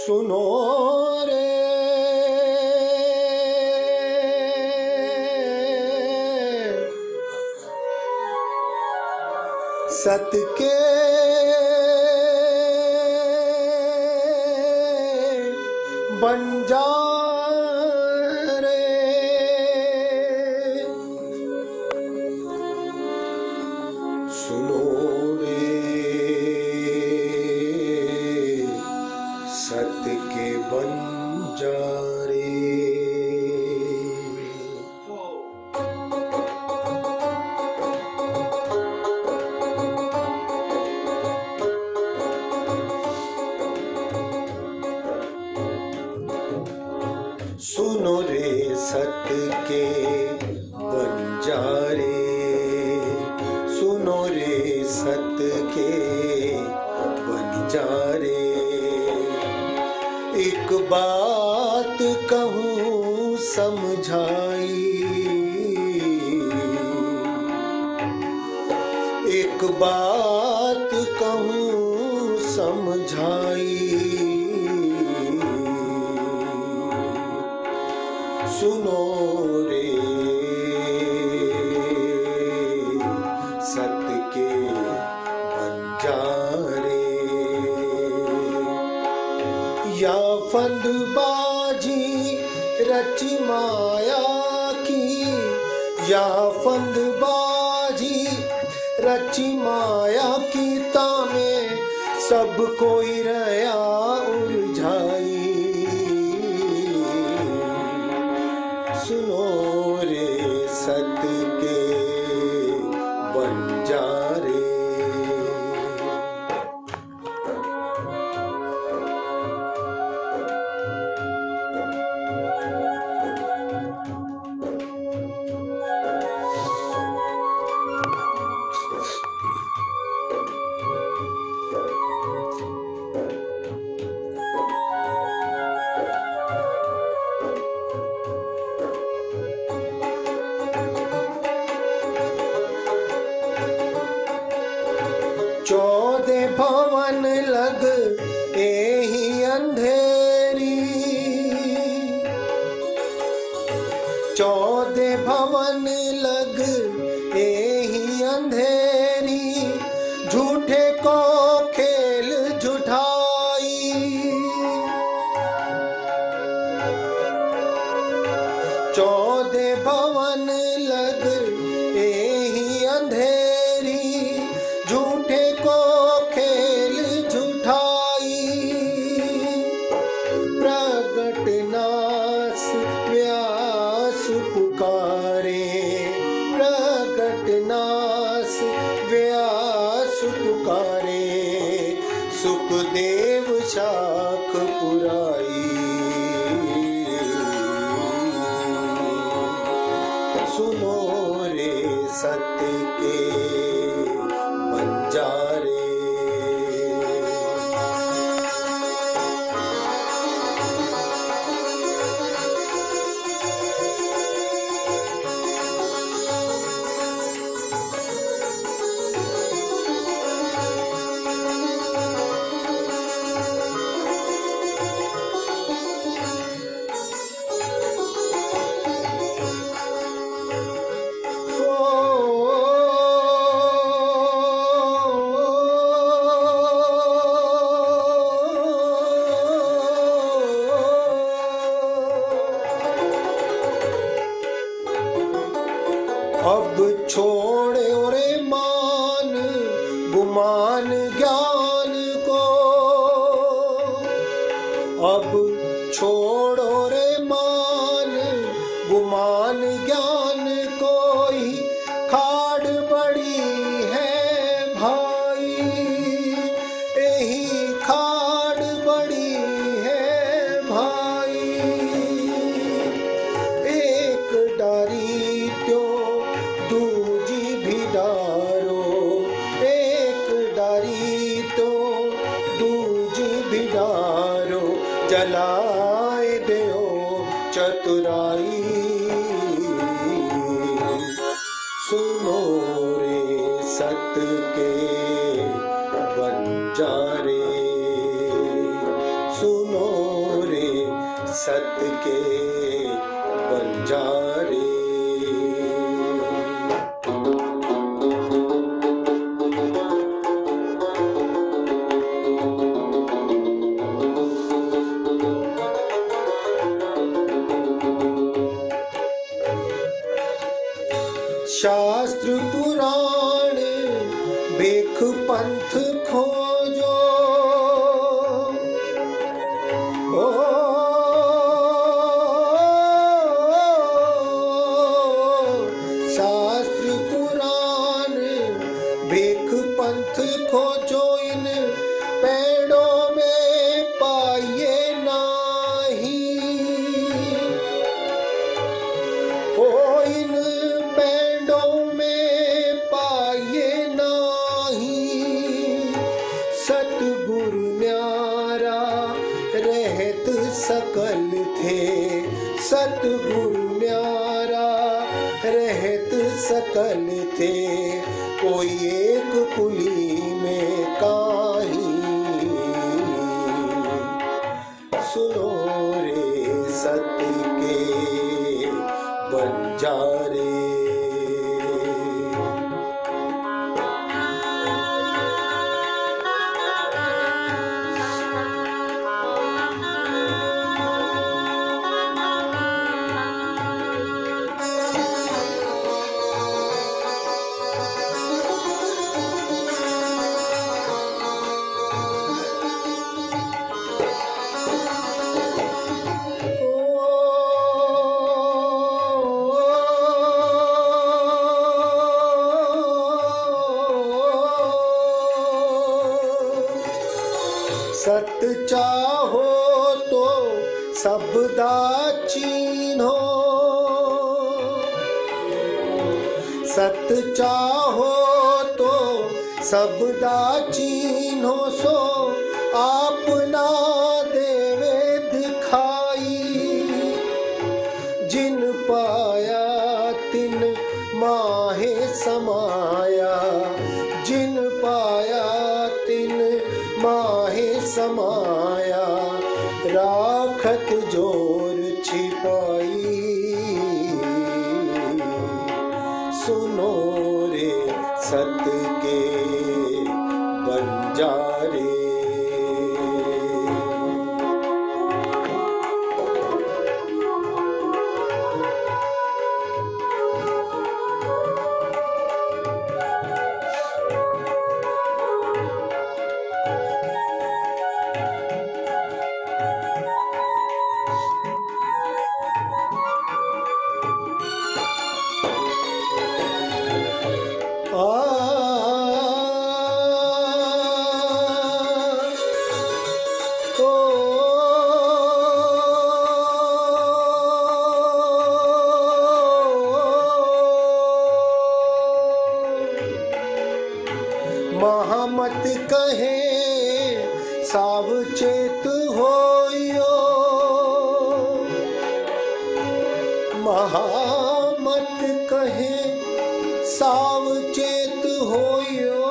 सुनो रे सत के बंजारे, सुनो रे सत के बंजारे। सुनो रे सत के बंजारे, सुनो रे सत के बंजारे। एक बात कहूँ समझाई, एक बात कहूँ समझाई। सुनो रे सत के बंजारे। या फंदबाजी रची माया की, या फंदबाजी रची माया की, तामे सब कोई रया उलझाई। सुनो रे सत के बंजारे। चौदह भवन लग एही अंधेरी, चौदह भवन लग एही अंधेरी। झूठे को खेल झुठाई, चौदह भवन लग एही अंधेरी। झूठे को खेल झुठाई। प्रगट नास व्यास पुकारे, प्रगट नास व्यास पुकारे। सुखदेव शाख पुराई। सुनो रे सत्य के बंजारे। अब छोड़ो रे मान गुमान ज्ञान को, अब छोड़ो रे मान गुमान ज्ञान को। ही खाड़ बड़ी है भाई, यही खाड़ बड़ी है भाई। एक डारी त्यों दूजी भी डारो, एक डारी तो दूजी भी डारो। जलाए दो चतुराई। सुनो रे सत के बंजारे, सुनो के बंजारे। शास्त्र पुराण बेख पंथ खोजो, ओ शास्त्र पुराण बेख पंथ खोजो, इन पेड़ों में पाइए नाही, ओ इन सतगुरु न्यारा रहत सकल थे, सतगुरु न्यारा रहत सकल थे, कोई एक कुली में काही। सुनो रे सत्य के बंजारे। सत चाहो तो सबदा चीन्हो, सत चाहो तो सबदा चिन्हो, सो आपना देवे दिखाई। जिन पाया तिन माहे समाया, जिन पाया तिन माहे समाया, राखत जोर छिपाई। सुनो रे सत्य के बंजारे। महामत कहे सावचेत होइयो, महामत कहे सावचेत होइयो,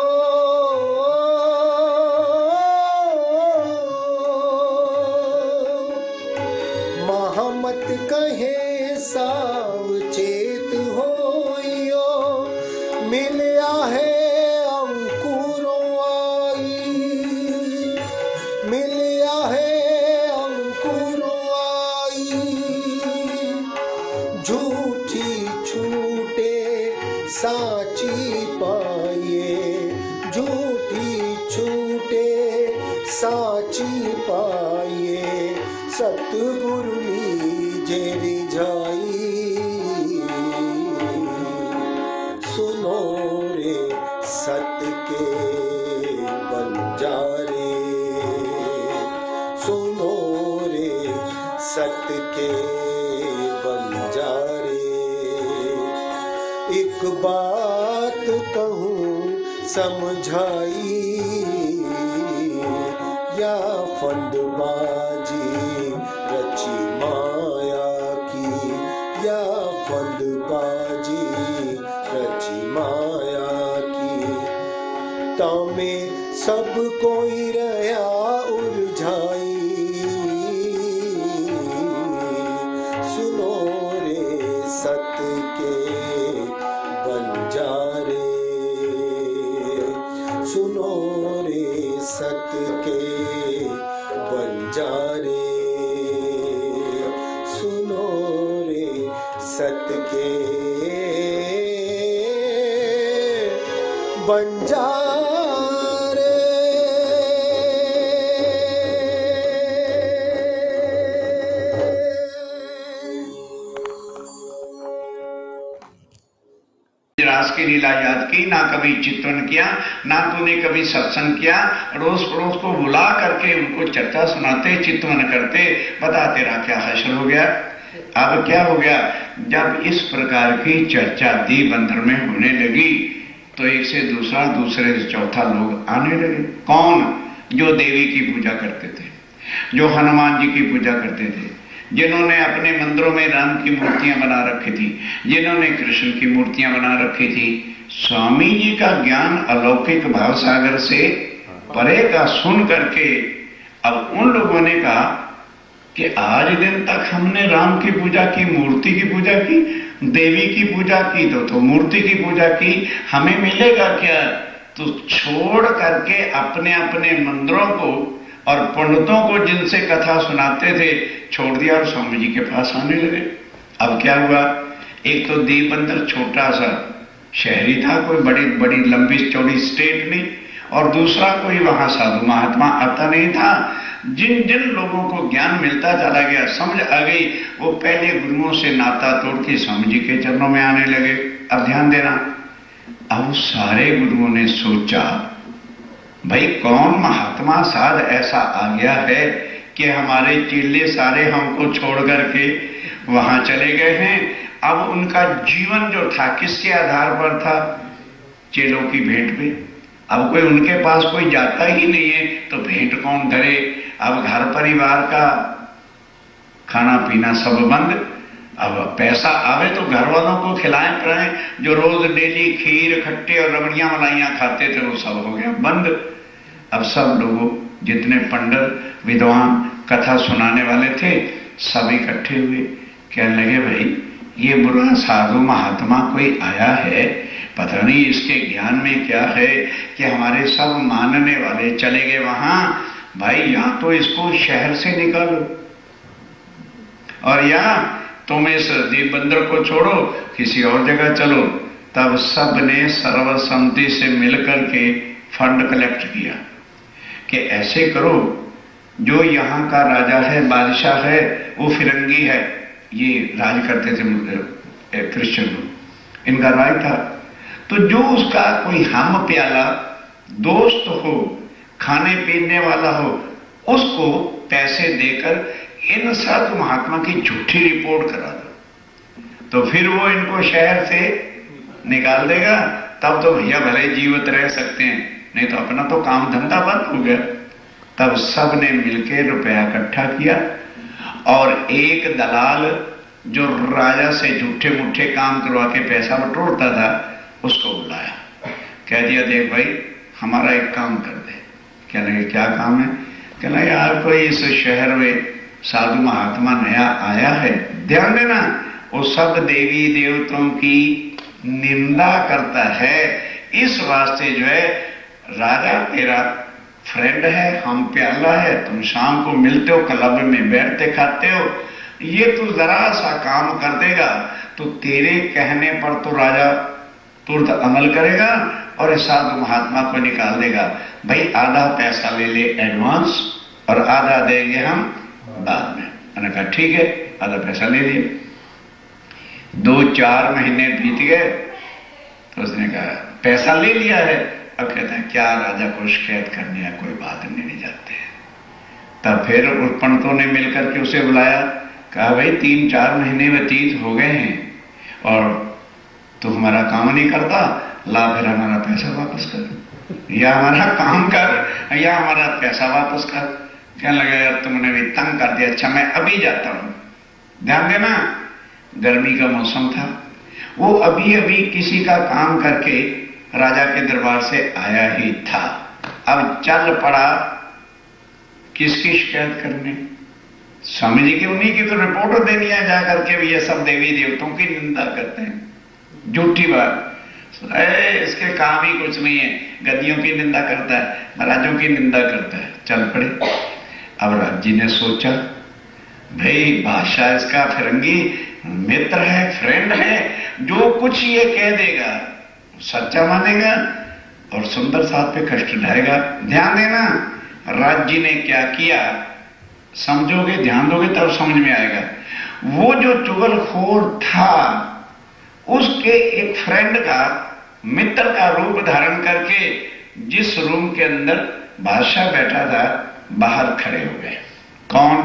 महामत कहे सावचेत होइयो। मिलया है मिलया है अंकुरों आई, झूठी छूटे साची पाए, झूठी छूटे साची पाए। सतगुरु नीजे रिझाई। सुनो रे सत्य के बंजारे, सुनो रे सत्य के बंजारे। एक बात कहूँ समझाई, या फंदबाजी रची माया की, या फंदबाजी रची माया की। तामे सब कोई रहा उलझाई, बंजारे रास की लीला याद की, ना कभी चिंतन किया, ना तूने कभी सत्संग किया। रोज पड़ोस को बुला करके उनको चर्चा सुनाते, चिंतन करते, बता तेरा क्या हासिल हो गया। अब क्या हो गया, जब इस प्रकार की चर्चा दी बंदर में होने लगी तो एक से दूसरा, दूसरे से चौथा लोग आने लगे। कौन? जो देवी की पूजा करते थे, जो हनुमान जी की पूजा करते थे, जिन्होंने अपने मंदिरों में राम की मूर्तियां बना रखी थी, जिन्होंने कृष्ण की मूर्तियां बना रखी थी। स्वामी जी का ज्ञान अलौकिक भाव सागर से परे का सुन करके अब उन लोगों ने कहा कि आज दिन तक हमने राम की पूजा की, मूर्ति की पूजा की, देवी की पूजा की, तो मूर्ति की पूजा की, हमें मिलेगा क्या? तो छोड़ करके अपने अपने मंदिरों को और पंडितों को जिनसे कथा सुनाते थे छोड़ दिया और स्वामी जी के पास आने लगे। अब क्या हुआ, एक तो दीप बंदर छोटा सा शहरी था, कोई बड़ी बड़ी लंबी चौड़ी स्टेट नहीं, और दूसरा कोई वहां साधु महात्मा आता नहीं था। जिन जिन लोगों को ज्ञान मिलता चला गया, समझ आ गई, वो पहले गुरुओं से नाता तोड़ के स्वामी जी के चरणों में आने लगे। अब ध्यान देना, अब सारे गुरुओं ने सोचा भाई कौन महात्मा साध ऐसा आ गया है कि हमारे चेले सारे हमको छोड़ करके वहां चले गए हैं। अब उनका जीवन जो था किसके आधार पर था? चेलों की भेंट पे। अब कोई उनके पास कोई जाता ही नहीं है तो भेंट कौन करे? अब घर परिवार का खाना पीना सब बंद। अब पैसा आवे तो घर वालों को खिलाएं पिलाएं, जो रोज डेली खीर खट्टे और रबड़ियां मलाइयां खाते थे वो सब हो गया बंद। अब सब लोगों, जितने पंडित विद्वान कथा सुनाने वाले थे, सब इकट्ठे हुए, कहने लगे भाई ये बुरा साधु महात्मा कोई आया है, पता नहीं इसके ज्ञान में क्या है कि हमारे सब मानने वाले चले गए वहां। भाई या तो इसको शहर से निकालो और या तुम इस दीप बंदर को छोड़ो, किसी और जगह चलो। तब सब ने सर्वसम्मति से मिलकर के फंड कलेक्ट किया कि ऐसे करो, जो यहाँ का राजा है, बादशाह है, वो फिरंगी है, ये राज करते थे क्रिश्चियन लोग, इनका राज था, तो जो उसका कोई हम प्याला दोस्त हो, खाने पीने वाला हो, उसको पैसे देकर इन साधु महात्मा की झूठी रिपोर्ट करा दो, तो फिर वो इनको शहर से निकाल देगा। तब तो भैया भले जीवित रह सकते हैं, नहीं तो अपना तो काम धंधा बंद हो गया। तब सब ने मिलकर रुपया इकट्ठा किया और एक दलाल जो राजा से झूठे मूठे काम करवा के पैसा बटोरता था उसको बुलाया, कह दिया देख भाई हमारा एक काम कर दे। कहने लगे क्या काम है? कहना यार कोई इस शहर में साधु महात्मा नया आया है, ध्यान देना, वो सब देवी देवताओं की निंदा करता है, इस वास्ते जो है राजा तेरा फ्रेंड है, हम प्याला है, तुम शाम को मिलते हो, क्लब में बैठते खाते हो, ये तू जरा सा काम कर देगा तो तेरे कहने पर तो राजा तुरंत अमल करेगा और इस साधु महात्मा को निकाल देगा। भाई आधा पैसा ले ले एडवांस और आधा देंगे हम बाद में। मैंने कहा ठीक है, आधा पैसा ले लिए। 2-4 महीने बीत गए तो उसने कहा पैसा ले लिया है। अब कहते हैं क्या राजा को शिकायत करनी है, कोई बात नहीं जाते हैं। तब फिर उस पंडितों ने मिलकर के उसे बुलाया, कहा भाई 3-4 महीने व्यतीत हो गए हैं और तू हमारा काम नहीं करता, ला फिर हमारा पैसा वापस कर, या हमारा काम कर या हमारा पैसा वापस कर। कहने लगा यार तुमने भी तंग कर दिया, अच्छा मैं अभी जाता हूं। ध्यान देना, गर्मी का मौसम था, वो अभी अभी किसी का काम करके राजा के दरबार से आया ही था। अब चल पड़ा किसकी शिकायत करने? स्वामी जी की, उन्हीं की तो रिपोर्ट देनी है जाकर के भी ये सब देवी देवताओं की निंदा करते हैं, झूठी बात। इसके काम ही कुछ नहीं है, गद्दियों की निंदा करता है, महाराजों की निंदा करता है। चल पड़े। अब राज जी ने सोचा भाई बादशाह इसका फिरंगी मित्र है, फ्रेंड है, जो कुछ ये कह देगा सच्चा मानेगा। और सुंदर साथ पे कष्ट ढाएगा। ध्यान देना, राज्य ने क्या किया समझोगे, ध्यान दोगे तब समझ में आएगा। वो जो चुगलखोर था उसके एक फ्रेंड का, मित्र का रूप धारण करके जिस रूम के अंदर बादशाह बैठा था बाहर खड़े हो गए। कौन?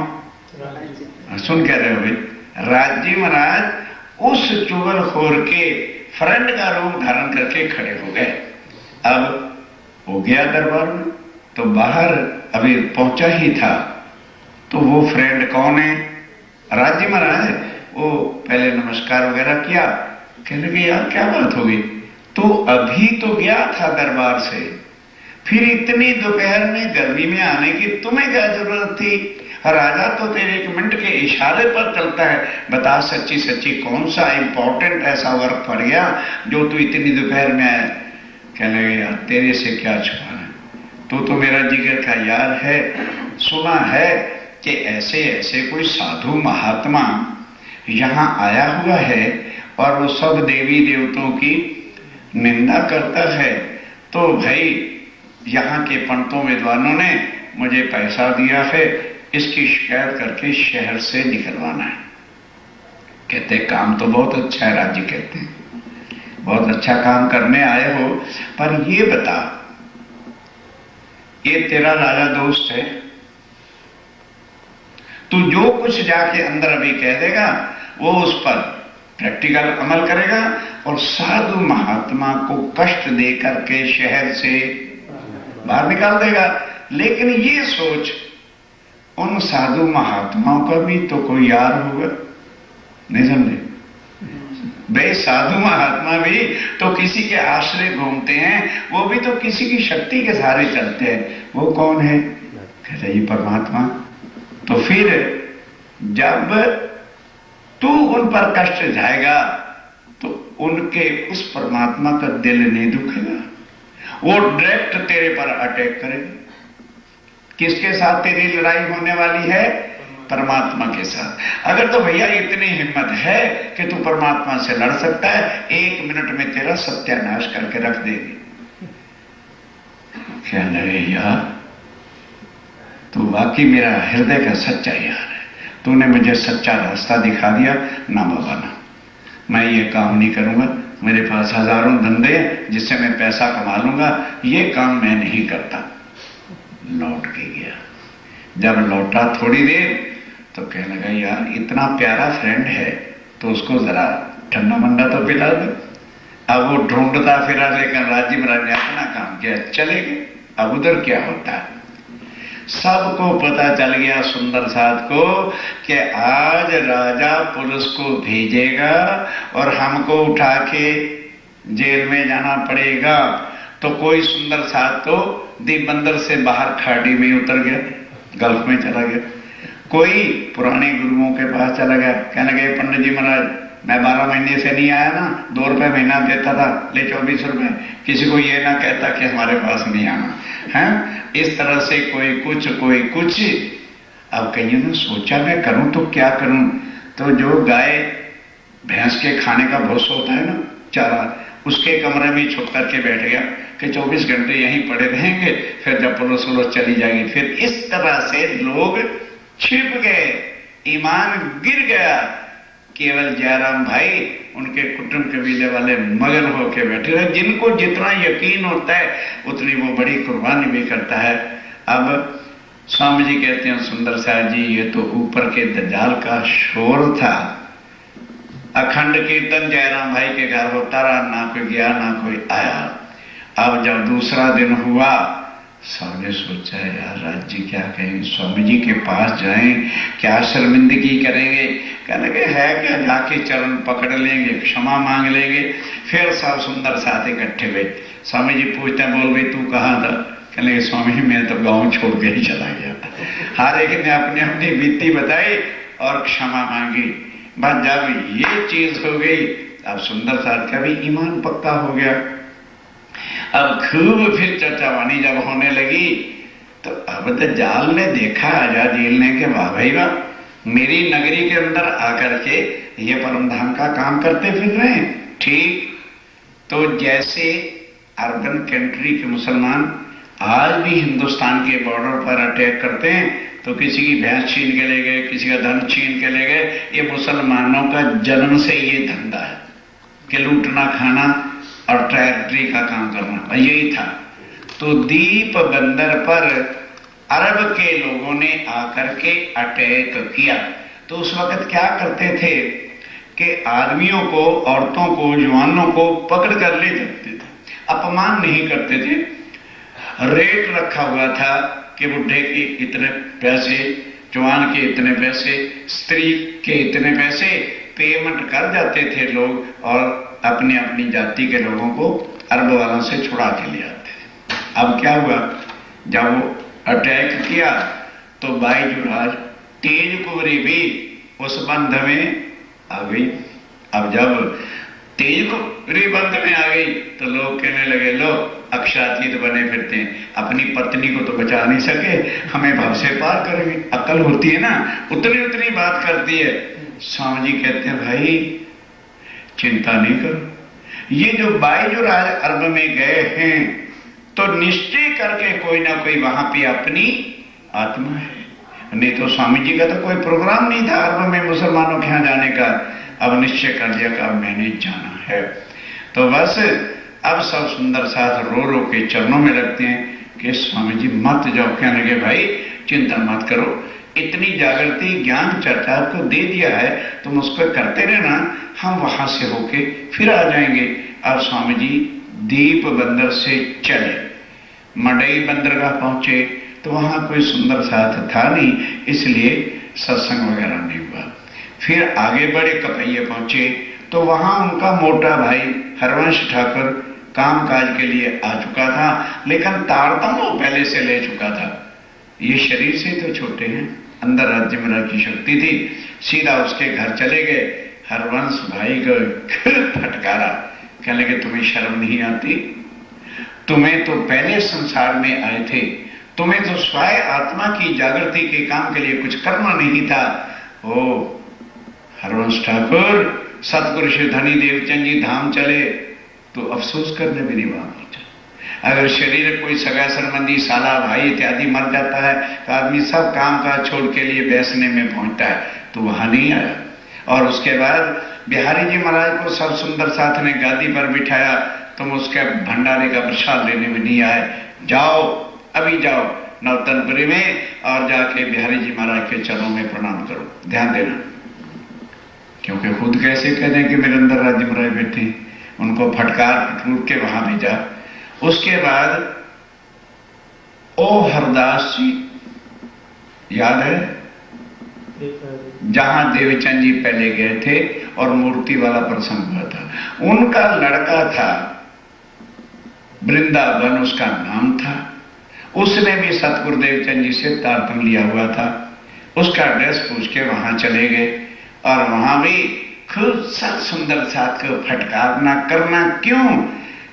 सुन कह रहे हो भाई? राज्य महाराज उस चुगलखोर के फ्रेंड का रूप धारण करके खड़े हो गए। अब हो गया दरबार में, तो बाहर अभी पहुंचा ही था, तो वो फ्रेंड कौन है? राज्य महाराज। वो पहले नमस्कार वगैरह किया, कहने लगे यार क्या बात हो गई, तो अभी तो गया था दरबार से, फिर इतनी दोपहर में गर्मी में आने की तुम्हें क्या जरूरत थी? राजा तो तेरे एक मिनट के इशारे पर चलता है। बता सच्ची सच्ची कौन सा इंपॉर्टेंट ऐसा वर्क पड़ गया जो तू इतनी दोपहर में आया? कहने लगे यार तेरे से क्या छुपाना, तो मेरा जिगर का यार है। सुना है कि ऐसे ऐसे कोई साधु महात्मा यहां आया हुआ है और वो सब देवी देवताओं की निंदा करता है, तो भाई यहां के पंडितों विद्वानों ने मुझे पैसा दिया है, इसकी शिकायत करके शहर से निकलवाना है। कहते काम तो बहुत अच्छा है, राज्य कहते हैं बहुत अच्छा काम करने आए हो, पर ये बता ये तेरा राजा दोस्त है, तू जो कुछ जाके अंदर अभी कह देगा वो उस पर प्रैक्टिकल अमल करेगा और साधु महात्मा को कष्ट दे करके शहर से बाहर निकाल देगा। लेकिन ये सोच उन साधु महात्माओं का भी तो कोई यार होगा, नहीं समझे? वे साधु महात्मा भी तो किसी के आश्रय घूमते हैं, वो भी तो किसी की शक्ति के सहारे चलते हैं। वो कौन है? कहते ये परमात्मा। तो फिर जब तू उन पर कष्ट जाएगा तो उनके उस परमात्मा का दिल नहीं दुखेगा, वो डायरेक्ट तेरे पर अटैक करेगा। किसके साथ तेरी लड़ाई होने वाली है? परमात्मा के साथ। अगर तो भैया इतनी हिम्मत है कि तू परमात्मा से लड़ सकता है, 1 मिनट में तेरा सत्यानाश करके रख देगी। क्या लगे यार, तू वाकई मेरा हृदय का सच्चा यार है, तूने मुझे सच्चा रास्ता दिखा दिया। ना बाबा ना, मैं ये काम नहीं करूंगा, मेरे पास हजारों धंधे हैं जिससे मैं पैसा कमा लूंगा, ये काम मैं नहीं करता। लौट के गया। जब लौटा थोड़ी देर तो कहने लगा यार इतना प्यारा फ्रेंड है तो उसको जरा ठंडा मंडा तो पिला दो। अब वो ढूंढता फिरा, लेकिन राज्य महाराज ने अपना काम किया, चले गए। अब उधर क्या होता है, सबको पता चल गया सुंदर साथ को कि आज राजा पुलिस को भेजेगा और हमको उठा के जेल में जाना पड़ेगा। तो कोई सुंदर साथ तो दीपबंदर से बाहर खाड़ी में उतर गया, गल्फ में चला गया। कोई पुराने गुरुओं के पास चला गया, कहने लगे पंडित जी महाराज मैं 12 महीने से नहीं आया ना, 2 रुपए महीना देता था, ले 24 रुपए, किसी को ये ना कहता कि हमारे पास नहीं आना है। इस तरह से कोई कुछ कोई कुछ। अब कईयों ने सोचा मैं करूं तो क्या करूं, तो जो गाय भैंस के खाने का भूस होता है ना, चारा, उसके कमरे में छुप करके बैठ गया कि 24 घंटे यहीं पड़े रहेंगे, फिर जब पुलिस चली जाएगी। फिर इस तरह से लोग छिप गए, ईमान गिर गया। केवल जयराम भाई उनके कुटुंब कबीले वाले मगन होके बैठे रहे। जिनको जितना यकीन होता है उतनी वो बड़ी कुर्बानी भी करता है। अब स्वामी जी कहते हैं सुंदर साहब जी ये तो ऊपर के दज्जाल का शोर था। अखंड कीर्तन जयराम भाई के घर होता रहा, ना कोई गया ना कोई आया। अब जब दूसरा दिन हुआ, सबने सोचा यार राज्य क्या कहेंगे, स्वामी जी के पास जाएं, क्या शर्मिंदगी करेंगे। कहने लगे है क्या, जाके चरण पकड़ लेंगे, क्षमा मांग लेंगे। फिर सब सुंदर साथ इकट्ठे हुए। स्वामी जी पूछते हैं बोल भाई तू कहाँ था? कहने लगे स्वामी मैं तो गांव छोड़ के ही चला गया था। हर एक ने अपनी अपनी बीती बताई और क्षमा मांगी। बस जब ये चीज हो गई, अब सुंदर साथ का भी ईमान पक्का हो गया। अब खूब फिर चर्चावानी जब होने लगी तो अब दज्जाल ने देखा आजाद झीलने के वाह भाई वाह, मेरी नगरी के अंदर आकर के ये परमधाम का काम करते फिर रहे हैं। ठीक, तो जैसे अर्बन कंट्री के मुसलमान आज भी हिंदुस्तान के बॉर्डर पर अटैक करते हैं, तो किसी की भैंस छीन के ले गए, किसी का धन छीन के ले गए। ये मुसलमानों का जन्म से ये धंधा है कि लूटना, खाना और टेरिटरी का काम करना, यही था। तो दीप बंदर पर अरब के लोगों ने आकर के अटैक किया। तो उस वक्त क्या करते थे कि आदमियों को, औरतों को, जवानों को पकड़ कर ले जाते थे, अपमान नहीं करते थे। रेट रखा हुआ था कि बुढ़े के इतने पैसे, जवान के इतने पैसे, स्त्री के इतने पैसे, पेमेंट कर जाते थे लोग और अपनी अपनी जाति के लोगों को अरब वालों से छुड़ा के ले आते थे। अब क्या हुआ, जब वो अटैक किया तो बाईजुराज तेज कुंवरी भी उस बंध में आ गई। अब जब तेज कुंवरी बंध में आ गई तो लोग कहने लगे, लो अक्षातीत बने फिरते हैं, अपनी पत्नी को तो बचा नहीं सके, हमें भव से पार करेंगे। अक्ल होती है ना, उतनी उतनी बात करती है। स्वामी जी कहते हैं, भाई चिंता नहीं करो, ये जो बाईजुराज अरब में गए हैं तो निश्चय करके कोई ना कोई वहां पे अपनी आत्मा है। नहीं तो स्वामी जी का तो कोई प्रोग्राम नहीं था अरब में मुसलमानों के यहां जाने का। अब निश्चय कर दिया कि अब मैंने जाना है। तो बस अब सब सुंदर साथ रो रो के चरणों में लगते हैं कि स्वामी जी मत जाओ। कहने लगे, भाई चिंता मत करो, इतनी जागृति ज्ञान चर्चा को दे दिया है, तुम उसको करते रहना, हम वहां से होके फिर आ जाएंगे। अब स्वामी जी दीप बंदर से चले, मडई बंदरगाह पहुंचे तो वहां कोई सुंदर साथ था नहीं, इसलिए सत्संग वगैरह नहीं हुआ। फिर आगे बढ़े, कपैये पहुंचे तो वहां उनका मोटा भाई हरवंश ठाकुर काम काज के लिए आ चुका था, लेकिन तारतम वो पहले से ले चुका था। ये शरीर से तो छोटे हैं, अंदर राज्य में की शक्ति थी। सीधा उसके घर चले गए, हरवंश भाई को फटकारा, कहने लगे तुम्हें शर्म नहीं आती? तुम्हें तो पहले संसार में आए थे, तुम्हें तो स्वयं आत्मा की जागृति के काम के लिए कुछ करना नहीं था। ओ हरवंश ठाकुर, सतगुरु श्री धनी देवचंद जी धाम चले तो अफसोस करने भी नहीं वहां पहुंचा। अगर शरीर कोई सगा संबंधी, साला, भाई इत्यादि मर जाता है तो आदमी सब काम काज छोड़ के लिए बैसने में पहुंचता है, तो वहां नहीं आया। और उसके बाद बिहारी जी महाराज को सब सुंदर साथ ने गादी पर बिठाया, तुम उसके भंडारे का प्रसाद लेने में नहीं आए, जाओ अभी जाओ नौतनपुरी में और जाके बिहारी जी महाराज के चरणों में प्रणाम करो। ध्यान देना, क्योंकि खुद कैसे कह दें कि मेरे अंदर राज्य महाराज बैठे, उनको फटकार फटूर के वहां भेजा। उसके बाद ओ हरदास जी, याद है जहां देवचंद जी पहले गए थे और मूर्ति वाला प्रसंग हुआ था, उनका लड़का था वृंदावन, उसका नाम था। उसने भी सतगुरु देवचंद जी से तारतम लिया हुआ था। उसका एड्रेस पूछ के वहां चले गए और वहां भी खूब सब सुंदर साथ को फटकारना करना। क्यों?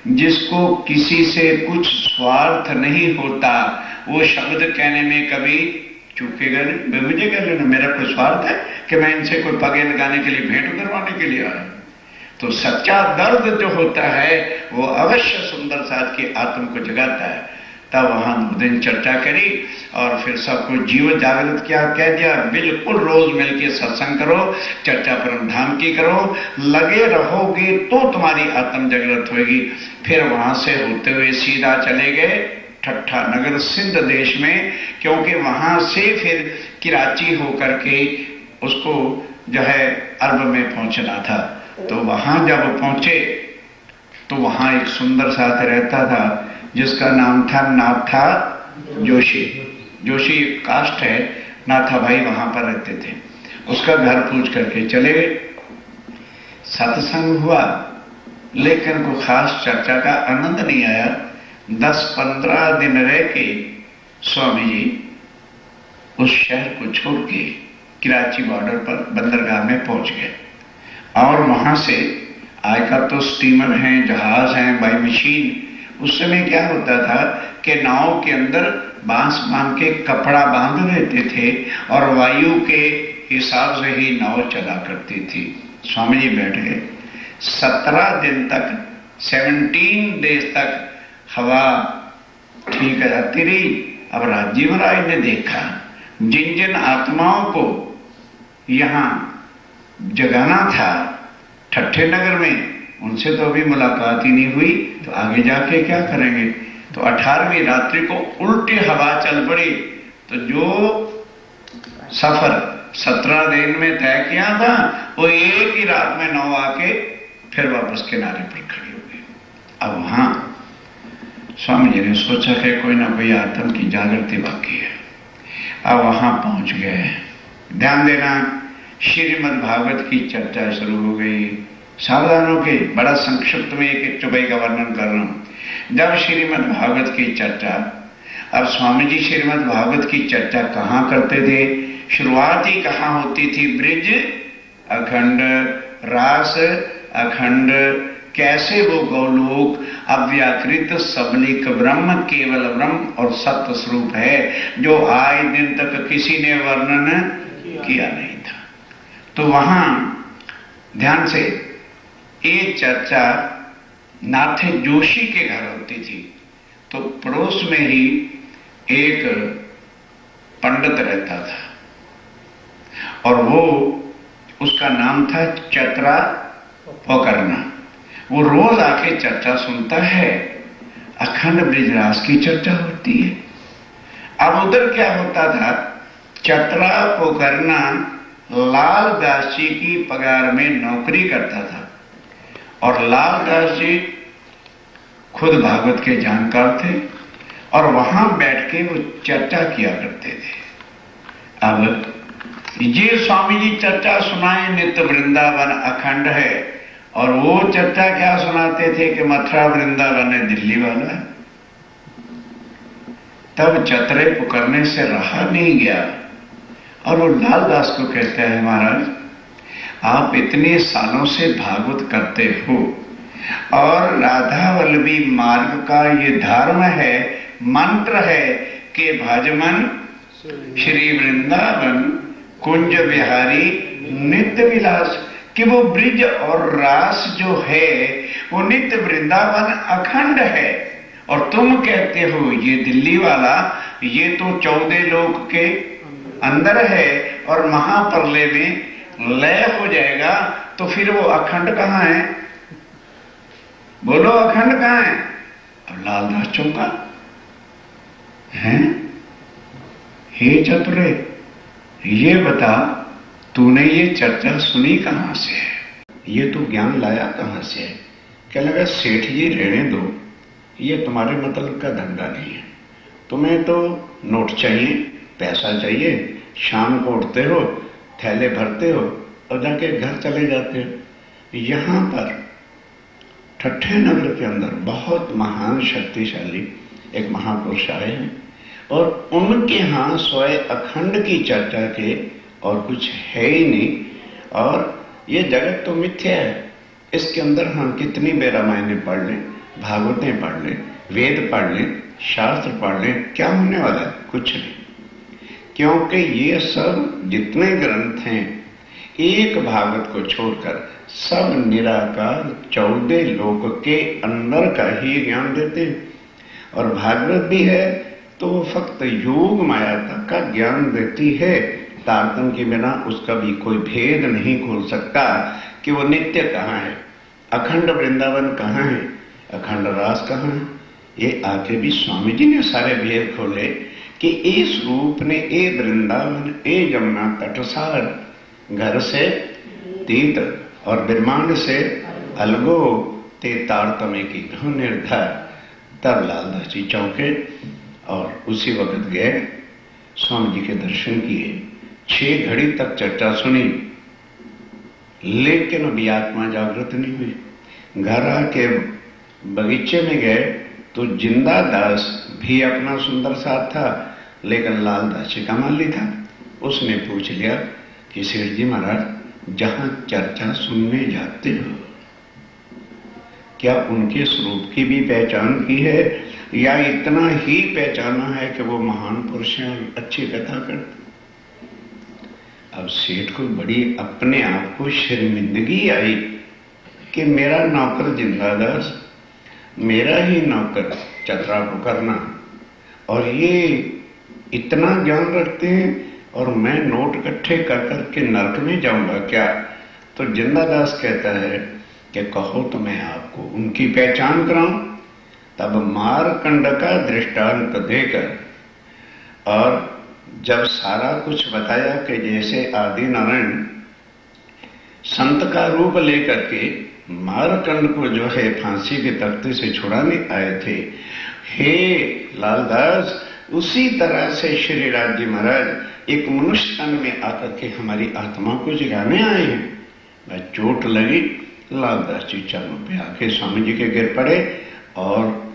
जिसको किसी से कुछ स्वार्थ नहीं होता वो शब्द कहने में कभी चूकेगा नहीं। मुझे कह लेना, मेरा कोई स्वार्थ है कि मैं इनसे कोई पगे लगाने के लिए, भेंट उतरवाने के लिए आया? तो सच्चा दर्द जो होता है वो अवश्य सुंदर साथ की आत्म को जगाता है। तब वहां 2 दिन चर्चा करी और फिर सबको जीवन जागृत किया, कह दिया बिल्कुल रोज मिलकर सत्संग करो, चर्चा परम धाम की करो, लगे रहोगे तो तुम्हारी आत्म जागृत होगी। फिर वहां से होते हुए सीधा चले गए ठट्ठा नगर सिंध देश में, क्योंकि वहां से फिर कराची होकर के उसको जो है अरब में पहुंचना था। तो वहां जब पहुंचे तो वहां एक सुंदर साथ रहता था जिसका नाम था नाथा जोशी। जोशी कास्ट है, नाथा भाई वहां पर रहते थे। उसका घर पूछ करके चले गए। सत्संग हुआ लेकिन कोई खास चर्चा का आनंद नहीं आया। 10-15 दिन रह के स्वामी जी उस शहर को छोड़ के कराची बॉर्डर पर बंदरगाह में पहुंच गए। और वहां से आज का तो स्टीमर हैं, जहाज हैं, बाई मशीन। उस समय क्या होता था कि नाव के अंदर बांस बांध के कपड़ा बांध लेते थे और वायु के हिसाब से ही नाव चला करती थी। स्वामी जी बैठ गए। 17 दिन तक, 17 डेज तक हवा ठीक आती रही। अब राजी महाराज ने देखा जिन जिन आत्माओं को यहां जगाना था ठट्ठे नगर में, उनसे तो अभी मुलाकात ही नहीं हुई, तो आगे जाके क्या करेंगे। तो 18वीं रात्रि को उल्टी हवा चल पड़ी। तो जो सफर 17 दिन में तय किया था वो एक ही रात में 9 आके फिर वापस किनारे पर खड़ी हो गई। अब वहां स्वामी जी ने सोचा कि कोई ना कोई आत्म की जागृति बाकी है। अब वहां पहुंच गए। ध्यान देना, श्रीमद् भागवत की चर्चा शुरू हो गई। सावधान होके बड़ा संक्षिप्त में एक चौपाई का वर्णन कर रहा हूं। जब श्रीमद् भागवत की चर्चा, अब स्वामी जी श्रीमद् भागवत की चर्चा कहां करते थे, शुरुआत ही कहां होती थी, ब्रिज अखंड, रास अखंड, कैसे वो गौलोक अव्याकृत सबलिक ब्रह्म केवल ब्रह्म और सत्य स्वरूप है जो आज दिन तक किसी ने वर्णन किया नहीं था। तो वहां ध्यान से ये चर्चा नाथे जोशी के घर होती थी। तो पड़ोस में ही एक पंडित रहता था और वो उसका नाम था चतरा पोकरना। वो रोज आके चर्चा सुनता है, अखंड ब्रिजरास की चर्चा होती है। अब उधर क्या होता था, चतरा पोकरना लाल दास जी की पगार में नौकरी करता था और लाल दास जी खुद भागवत के जानकार थे और वहां बैठ के वो चर्चा किया करते थे। अब ये स्वामी जी चर्चा सुनाए नित्य वृंदावन अखंड है, और वो चर्चा क्या सुनाते थे कि मथुरा वृंदावन है दिल्ली वाला है। तब चतरे पुकारने से रहा नहीं गया और वो लालदास को कहता है, महाराज आप इतने सालों से भागवत करते हो और राधा वल्लभी मार्ग का ये धर्म है, मंत्र है कि भजमन श्री वृंदावन कुंज बिहारी नित्य विलास, कि वो ब्रिज और रास जो है वो नित्य वृंदावन अखंड है। और तुम कहते हो ये दिल्ली वाला, ये तो 14 लोक के अंदर है और महाप्रलय में लय हो जाएगा, तो फिर वो अखंड कहां है? बोलो अखंड कहां है? अब लालदास चौंका, हैं? हे चतुरे, ये बता तूने ये चर्चा सुनी कहां से है, ये तू ज्ञान लाया कहां से है? क्या लगा सेठ जी रहने दो, ये तुम्हारे मतलब का धंधा नहीं है। तुम्हें तो नोट चाहिए, पैसा चाहिए, शाम को उठते हो, थैले भरते हो और जाके घर चले जाते हो। यहां पर ठट्ठे नगर के अंदर बहुत महान शक्तिशाली एक महापुरुष आए हैं और उनके यहां स्वयं अखंड की चर्चा के और कुछ है ही नहीं। और ये जगत तो मिथ्या है, इसके अंदर हम कितनी भी रामायणें पढ़ लें, भागवतें पढ़ लें, वेद पढ़ लें, शास्त्र पढ़ लें, क्या होने वाला है? कुछ नहीं। क्योंकि ये सब जितने ग्रंथ हैं एक भागवत को छोड़कर सब निराकार 14 लोक के अंदर का ही ज्ञान देते हैं। और भागवत भी है तो वो फक्त योग माया तक का ज्ञान देती है, तारतम्य के बिना उसका भी कोई भेद नहीं खोल सकता कि वो नित्य कहाँ है, अखंड वृंदावन कहाँ है, अखंड रास कहाँ है। ये आके भी स्वामी जी ने सारे भेद खोले कि इस रूप ने ए वृंदावन ए यमुना तटसार घर से तीत और ब्रह्मांड से अलगो ते तारतम्य की घन निर्धार। तब लालदास जी चौंके और उसी वक्त गए, स्वामी जी के दर्शन किए, 6 घड़ी तक चर्चा सुनी, लेकिन अभी आत्मा जागृत नहीं हुई। घर आके बगीचे में गए तो जिंदा दास भी अपना सुंदर साथ था, लेकिन लालदास जी का माली था। उसने पूछ लिया कि सेठ जी महाराज जहां चर्चा सुनने जाते हो क्या उनके स्वरूप की भी पहचान की है या इतना ही पहचाना है कि वो महान पुरुष हैं और अच्छी कथा करते? अब सेठ को बड़ी अपने आप को शर्मिंदगी आई कि मेरा नौकर जिंदादास मेरा ही नौकर चतरा को करना, और ये इतना ज्ञान रखते हैं और मैं नोट इकट्ठे कर करके नरक में जाऊंगा क्या? तो जिंदादास कहता है कि कहो तो मैं आपको उनकी पहचान कराऊं। तब मारकंड का दृष्टांत देकर और जब सारा कुछ बताया कि जैसे आदि नारायण संत का रूप लेकर के मारकंड को जो है फांसी के तख्ते से छुड़ाने आए थे, हे लालदास, उसी तरह से श्री राज जी महाराज एक मनुष्य तन में आकर के हमारी आत्मा को जगाने आए हैं। वह चोट लगी, लालदास जी चरणों पे आके स्वामी जी के गिर पड़े और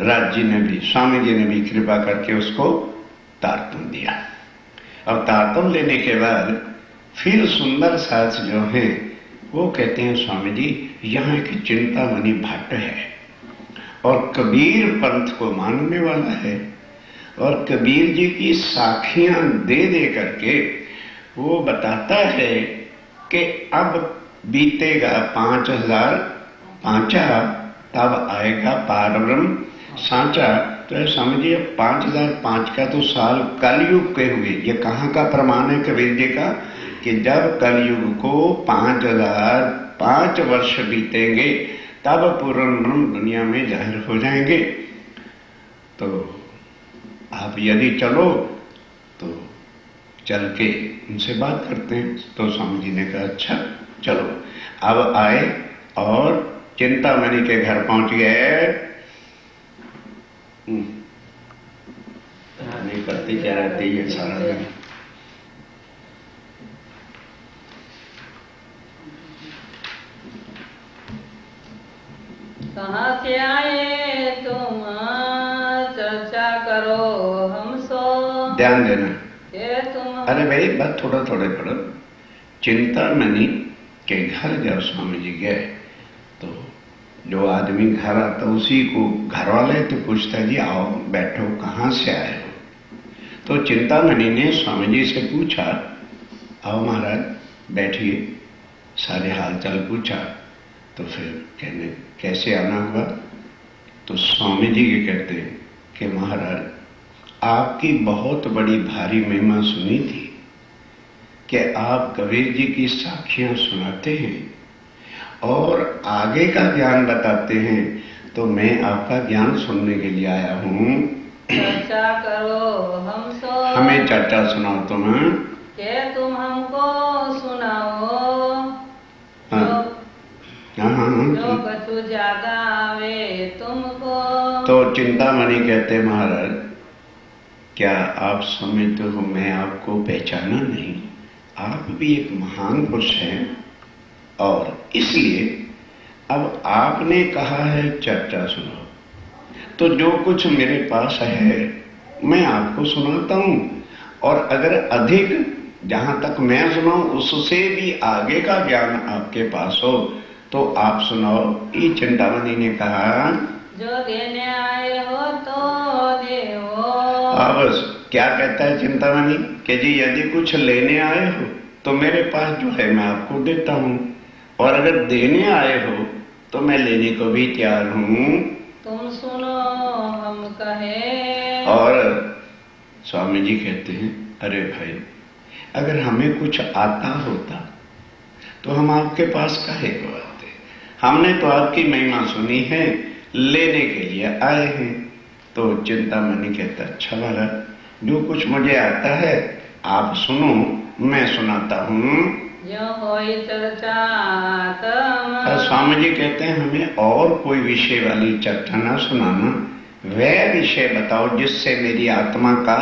राज जी ने भी, स्वामी जी ने भी कृपा करके उसको तारतम दिया। और तारतम लेने के बाद फिर सुंदर सास जो है वो कहते हैं, स्वामी जी यहाँ एक चिंतामणि भट्ट है और कबीर पंथ को मानने वाला है, और कबीर जी की साखियां दे दे करके वो बताता है कि अब बीतेगा 5000 पांचा, तब आएगा पारब्रह्म सांचा। तो समझिए 5005 का तो साल कलयुग के हुए। ये कहाँ का प्रमाण है कबीर जी का? कि जब कलयुग को 5005 वर्ष बीतेंगे तब पूर्ण ब्रह्म दुनिया में जाहिर हो जाएंगे। तो आप यदि चलो तो चल के उनसे बात करते हैं। तो स्वामी जी ने कहा अच्छा चलो। अब आए और चिंतामणि के घर पहुंच गए। नहीं करती क्या रहती है सारा दिन। कहाँ से आए तुम, चर्चा करो हमसो। ध्यान देना। ये तुम। अरे भाई बस थोड़ा थोड़ा पढ़ो। चिंतामणि के घर जब स्वामी जी गए तो जो आदमी घर आता उसी को घर वाले तो पूछता जी आओ बैठो, कहाँ से आए हो? तो चिंतामणि ने स्वामी जी से पूछा, आओ महाराज बैठिए, सारे हाल चाल पूछा। तो फिर कहने कैसे आना हुआ? तो स्वामी जी ये कहते हैं कि महाराज आपकी बहुत बड़ी भारी महिमा सुनी थी कि आप कबीर जी की साखियां सुनाते हैं और आगे का ज्ञान बताते हैं, तो मैं आपका ज्ञान सुनने के लिए आया हूँ। चर्चा करो हमसो। हमें चर्चा सुनाओ तुम। के तुम हमको सुनाओ। हाँ जो कछु ज्यादा आवे तुमको। तो चिंतामणि कहते महाराज क्या आप समझते हो मैं आपको पहचाना नहीं? आप भी एक महान पुरुष हैं और इसलिए अब आपने कहा है चर्चा सुनो, तो जो कुछ मेरे पास है मैं आपको सुनाता हूं। और अगर अधिक जहां तक मैं सुनाऊं उससे भी आगे का ज्ञान आपके पास हो तो आप सुनाओ। ये चिंतामणि ने कहा जो देने आए हो तो देवो। बस क्या कहता है चिंतामणि कि जी यदि कुछ लेने आए हो तो मेरे पास जो है मैं आपको देता हूँ, और अगर देने आए हो तो मैं लेने को भी तैयार हूँ। तुम सुनो हम कहे। और स्वामी जी कहते हैं अरे भाई अगर हमें कुछ आता होता तो हम आपके पास काहे को आते? हमने तो आपकी महिमा सुनी है, लेने के लिए आए हैं। तो चिंतामणि कहता अच्छा महाराज जो कुछ मुझे आता है आप सुनो, मैं सुनाता हूँ। जो होई चर्चा स्वामी जी कहते हैं हमें और कोई विषय वाली चर्चा ना सुनाना, वह विषय बताओ जिससे मेरी आत्मा का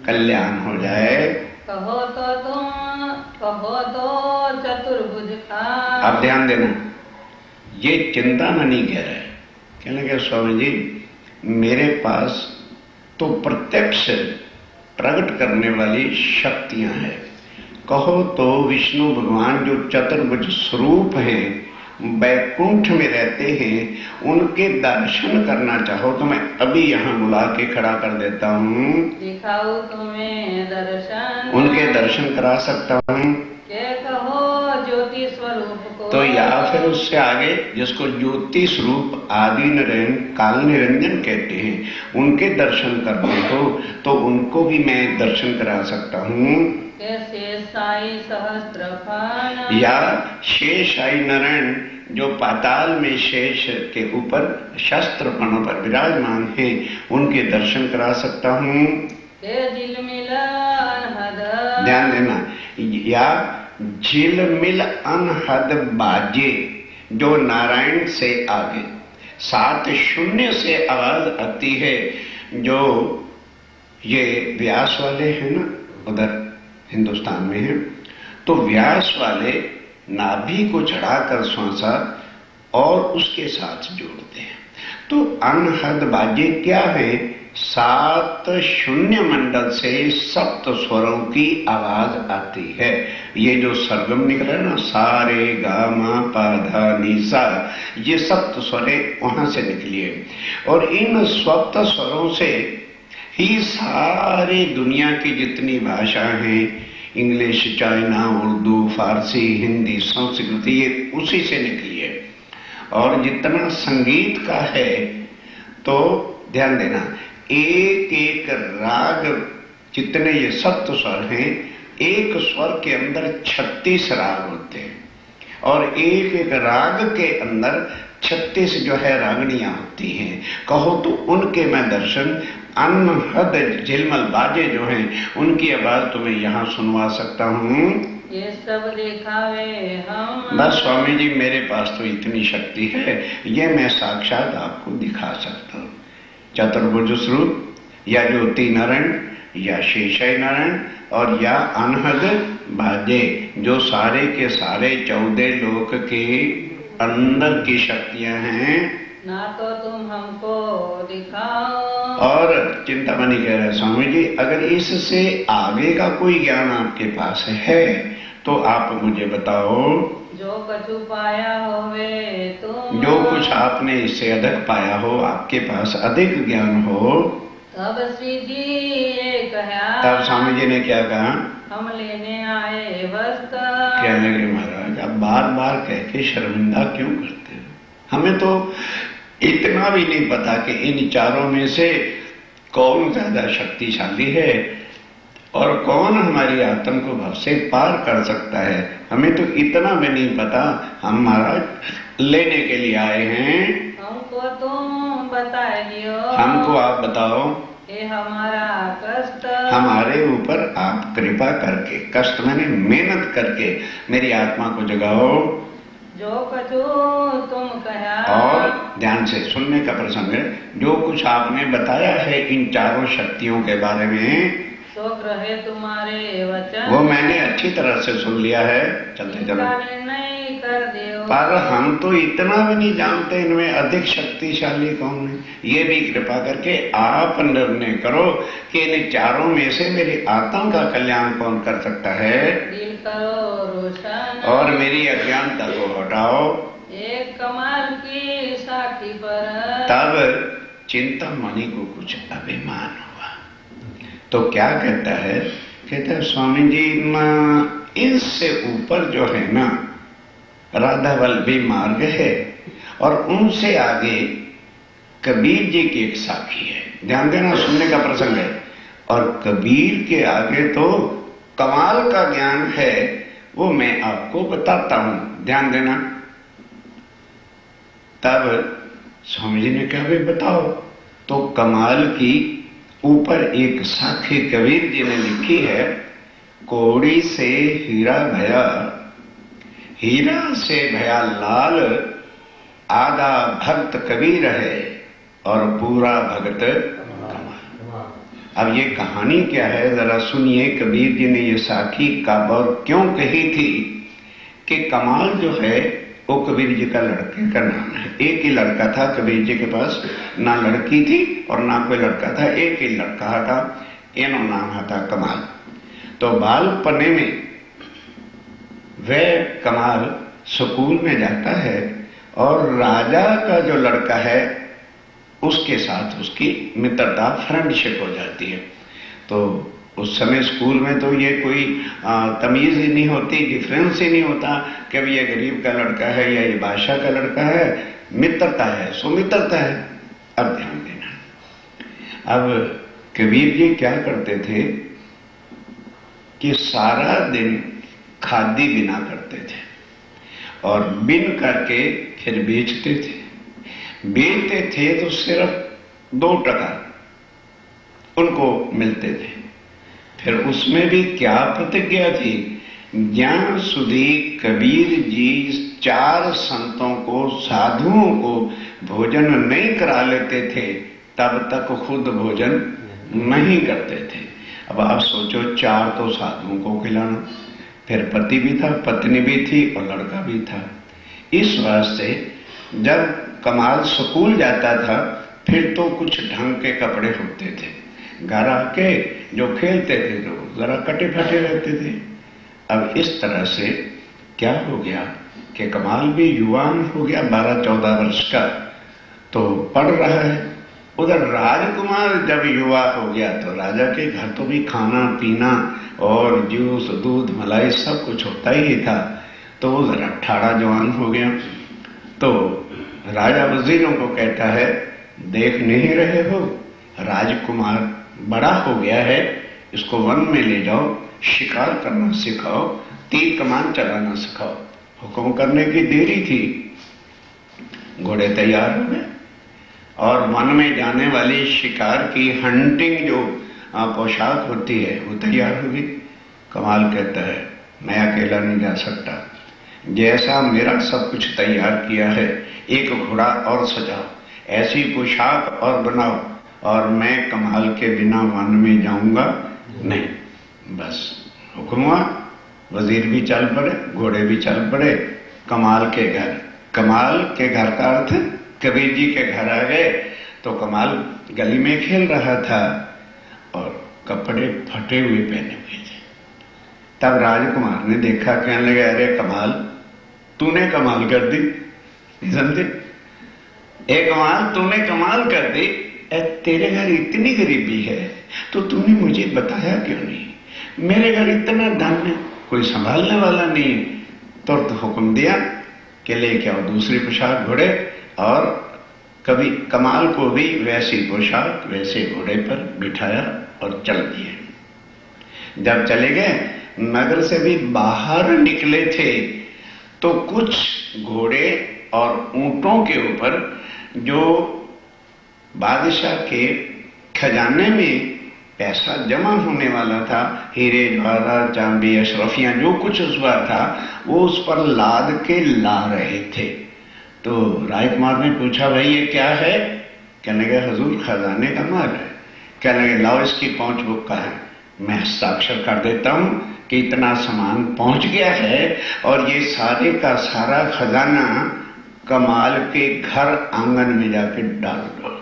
कल्याण हो जाए। कहो तो तुम, कहो तो चतुर्भुज का। आप ध्यान देना, ये चिंतामणि कह रहे हैं। कहने लगे स्वामी जी मेरे पास तो प्रत्यक्ष प्रकट करने वाली शक्तियां हैं। कहो तो विष्णु भगवान जो चतुर्भुज स्वरूप हैं, वैकुंठ में रहते हैं, उनके दर्शन करना चाहो तो मैं अभी यहाँ बुला के खड़ा कर देता हूँ। दिखाओ तुम्हें दर्शन, उनके दर्शन करा सकता हूँ। के कहो ज्योति स्वरूप को। तो या फिर उससे आगे जिसको ज्योति स्वरूप आदि नारायण काल निरंजन कहते हैं, उनके दर्शन करते हो तो उनको भी मैं दर्शन करा सकता हूँ। शेषाई सहस्त्रफान, या शेष आई नारायण जो पाताल में शेष के ऊपर शस्त्रपणों पर विराजमान हैं, उनके दर्शन करा सकता हूँ। ध्यान देना, या झिलमिल अनहद बाजे जो नारायण से आगे 7 शून्य से आवाज आती है, जो ये व्यास वाले हैं ना, उधर हिंदुस्तान में है, तो व्यास वाले नाभि को चढ़ाकर श्वासा और उसके साथ जोड़ते हैं। तो अनहद बाजे क्या है? 7 शून्य मंडल से सप्त स्वरों की आवाज आती है। ये जो सरगम निकला है ना, सारे गा मा पा धा नी सा, ये सप्त स्वरे वहां से निकली है। और इन सप्त स्वरों से ही सारी दुनिया की जितनी भाषा हैं, इंग्लिश, चाइना, उर्दू, फारसी, हिंदी, संस्कृत, ये उसी से निकली है। और जितना संगीत का है, तो ध्यान देना, एक एक राग, जितने ये सप्त स्वर हैं, एक स्वर के अंदर 36 राग होते हैं और एक एक राग के अंदर 36 जो है रागनियां होती हैं। कहो तो उनके मैं दर्शन अनहद झिलमिल बाजे जो हैं, उनकी आवाज तुम्हें यहाँ सुनवा सकता हूँ। ये सब दिखावे हम, बस स्वामी जी मेरे पास तो इतनी शक्ति है, ये मैं साक्षात आपको दिखा सकता हूँ। चतुर्भुज स्वरूप, या ज्योति नारायण, या शेषाई नारायण, और या अनहद बाजे, जो सारे के सारे 14 लोक के अंदर की शक्तियां हैं। ना तो तुम हमको दिखाओ। और चिंतामणि कह रहे स्वामी जी, अगर इससे आगे का कोई ज्ञान आपके पास है तो आप मुझे बताओ। जो कछु पाया होवे तुम, जो कुछ आपने इससे अधिक पाया हो, आपके पास अधिक ज्ञान हो, तब सीधी एक है। तब स्वामी जी ने क्या कहा? हम लेने आए वस्त्र। कहने लगे महाराज, आप बार बार कह के शर्मिंदा क्यों करते हो? हमें तो इतना भी नहीं पता कि इन चारों में से कौन ज्यादा शक्तिशाली है और कौन हमारी आत्म को भव से पार कर सकता है। हमें तो इतना भी नहीं पता। हम महाराज लेने के लिए आए हैं। हमको तुम बताइयो। हमको आप बताओ। ये हमारा कष्ट, हमारे ऊपर आप कृपा करके, कष्ट मैंने मेहनत करके मेरी आत्मा को जगाओ। जो कछु तुम कहा, और ध्यान से सुनने का प्रसंग है, जो कुछ आपने बताया है इन चारों शक्तियों के बारे में, सो ग्रहे तुम्हारे वचन, वो मैंने अच्छी तरह से सुन लिया है। चलते चलो, निर्णय कर दियो। पर हम तो इतना भी नहीं जानते इनमें अधिक शक्तिशाली कौन है। ये भी कृपा करके आप निर्णय करो कि इन चारों में से मेरी आत्मा का कल्याण कौन कर सकता है। दिल करो रोशन, और मेरी अज्ञानता को हटाओ। एक कमाल की साखी पर, तब चिंतामणि को कुछ अभिमान हुआ। तो क्या कहता है? कहता है स्वामी जी, इससे ऊपर जो है ना राधा वल्लभी मार्ग है, और उनसे आगे कबीर जी की एक साखी है। ध्यान देना, सुनने का प्रसंग है। और कबीर के आगे तो कमाल का ज्ञान है, वो मैं आपको बताता हूं। ध्यान देना। तब स्वामी जी ने कहा, भाई बताओ। तो कमाल की ऊपर एक साखी कबीर जी ने लिखी है, कोड़ी से हीरा भया, हीरा से भया लाल, आधा भक्त कबीर है और पूरा भगत कमाल। अब ये कहानी क्या है जरा सुनिए। कबीर जी ने ये साखी कब और क्यों कही थी कि कमाल जो है वो कबीर जी का लड़के का नाम है। एक ही लड़का था कबीर जी के पास, ना लड़की थी और ना कोई लड़का था, एक ही लड़का था, इनो नाम था कमाल। तो बालपने में वह कमाल स्कूल में जाता है और राजा का जो लड़का है उसके साथ उसकी मित्रता, फ्रेंडशिप हो जाती है। तो उस समय स्कूल में तो ये कोई तमीज ही नहीं होती, डिफरेंस ही नहीं होता कि अब ये गरीब का लड़का है या ये बादशाह का लड़का है। मित्रता है सो मित्रता है। अब ध्यान देना, अब कबीर जी क्या करते थे कि सारा दिन खादी बिना करते थे और बिन करके फिर बेचते थे। बेचते थे तो सिर्फ 2 टका उनको मिलते थे। फिर उसमें भी क्या प्रतिज्ञा थी, ज्ञान सुधी कबीर जी 4 संतों को, साधुओं को भोजन नहीं करा लेते थे तब तक खुद भोजन नहीं करते थे। अब आप सोचो, 4 तो साधुओं को खिलाना, फिर पति भी था, पत्नी भी थी और लड़का भी था। इस वास्ते जब कमाल स्कूल जाता था फिर तो कुछ ढंग के कपड़े होते थे, घर आके जो खेलते थे तो जरा कटे फटे रहते थे। अब इस तरह से क्या हो गया कि कमाल भी युवान हो गया, 12-14 वर्ष का, तो पढ़ रहा है। उधर राजकुमार जब युवा हो गया तो राजा के घर तो भी खाना पीना और जूस दूध मलाई सब कुछ होता ही था। तो वो जरा ठाड़ा जवान हो गया। तो राजा वजीरों को कहता है, देख नहीं रहे हो, राजकुमार बड़ा हो गया है, इसको वन में ले जाओ, शिकार करना सिखाओ, तीर कमान चलाना सिखाओ। हुक्म करने की देरी थी, घोड़े तैयार हो गए और वन में जाने वाली शिकार की हंटिंग जो पोशाक होती है वो तैयार हो गई। कमाल कहता है, मैं अकेला नहीं जा सकता, जैसा मेरा सब कुछ तैयार किया है एक घोड़ा और सजाओ, ऐसी पोशाक और बनाओ, और मैं कमाल के बिना वन में जाऊंगा नहीं। बस हुक्म हुआ, वजीर भी चल पड़े, घोड़े भी चल पड़े, कमाल के घर। कमाल के घर का अर्थ कबीर जी के घर आ गए तो कमाल गली में खेल रहा था और कपड़े फटे हुए पहने हुए थे। तब राजकुमार ने देखा, कहने लगे, अरे कमाल, तूने कमाल कर दी। समझे, ए कमाल, तूने कमाल कर दी। तेरे घर इतनी गरीबी है तो तूने मुझे बताया क्यों नहीं? मेरे घर इतना धन है, कोई संभालने वाला नहीं है। तो हुक्म दिया कि लेके आओ दूसरी पोशाक, घोड़े, और कभी कमाल को भी वैसी पोशाक वैसे घोड़े पर बिठाया और चल दिए। जब चले गए, नगर से भी बाहर निकले थे तो कुछ घोड़े और ऊंटों के ऊपर जो बादशाह के खजाने में पैसा जमा होने वाला था, हीरे जवाहरात चांदी अशरफियां जो कुछ उस बार था, वो उस पर लाद के ला रहे थे। तो राजकुमार ने पूछा, भाई ये क्या है? कहने लगे, हुजूर खजाने का माल है। कहने लगे, लाओ इसकी पहुंच बुक का है, मैं हस्ताक्षर कर देता हूं कि इतना सामान पहुंच गया है और ये सारे का सारा खजाना कमाल के घर आंगन में जाके डाल दो।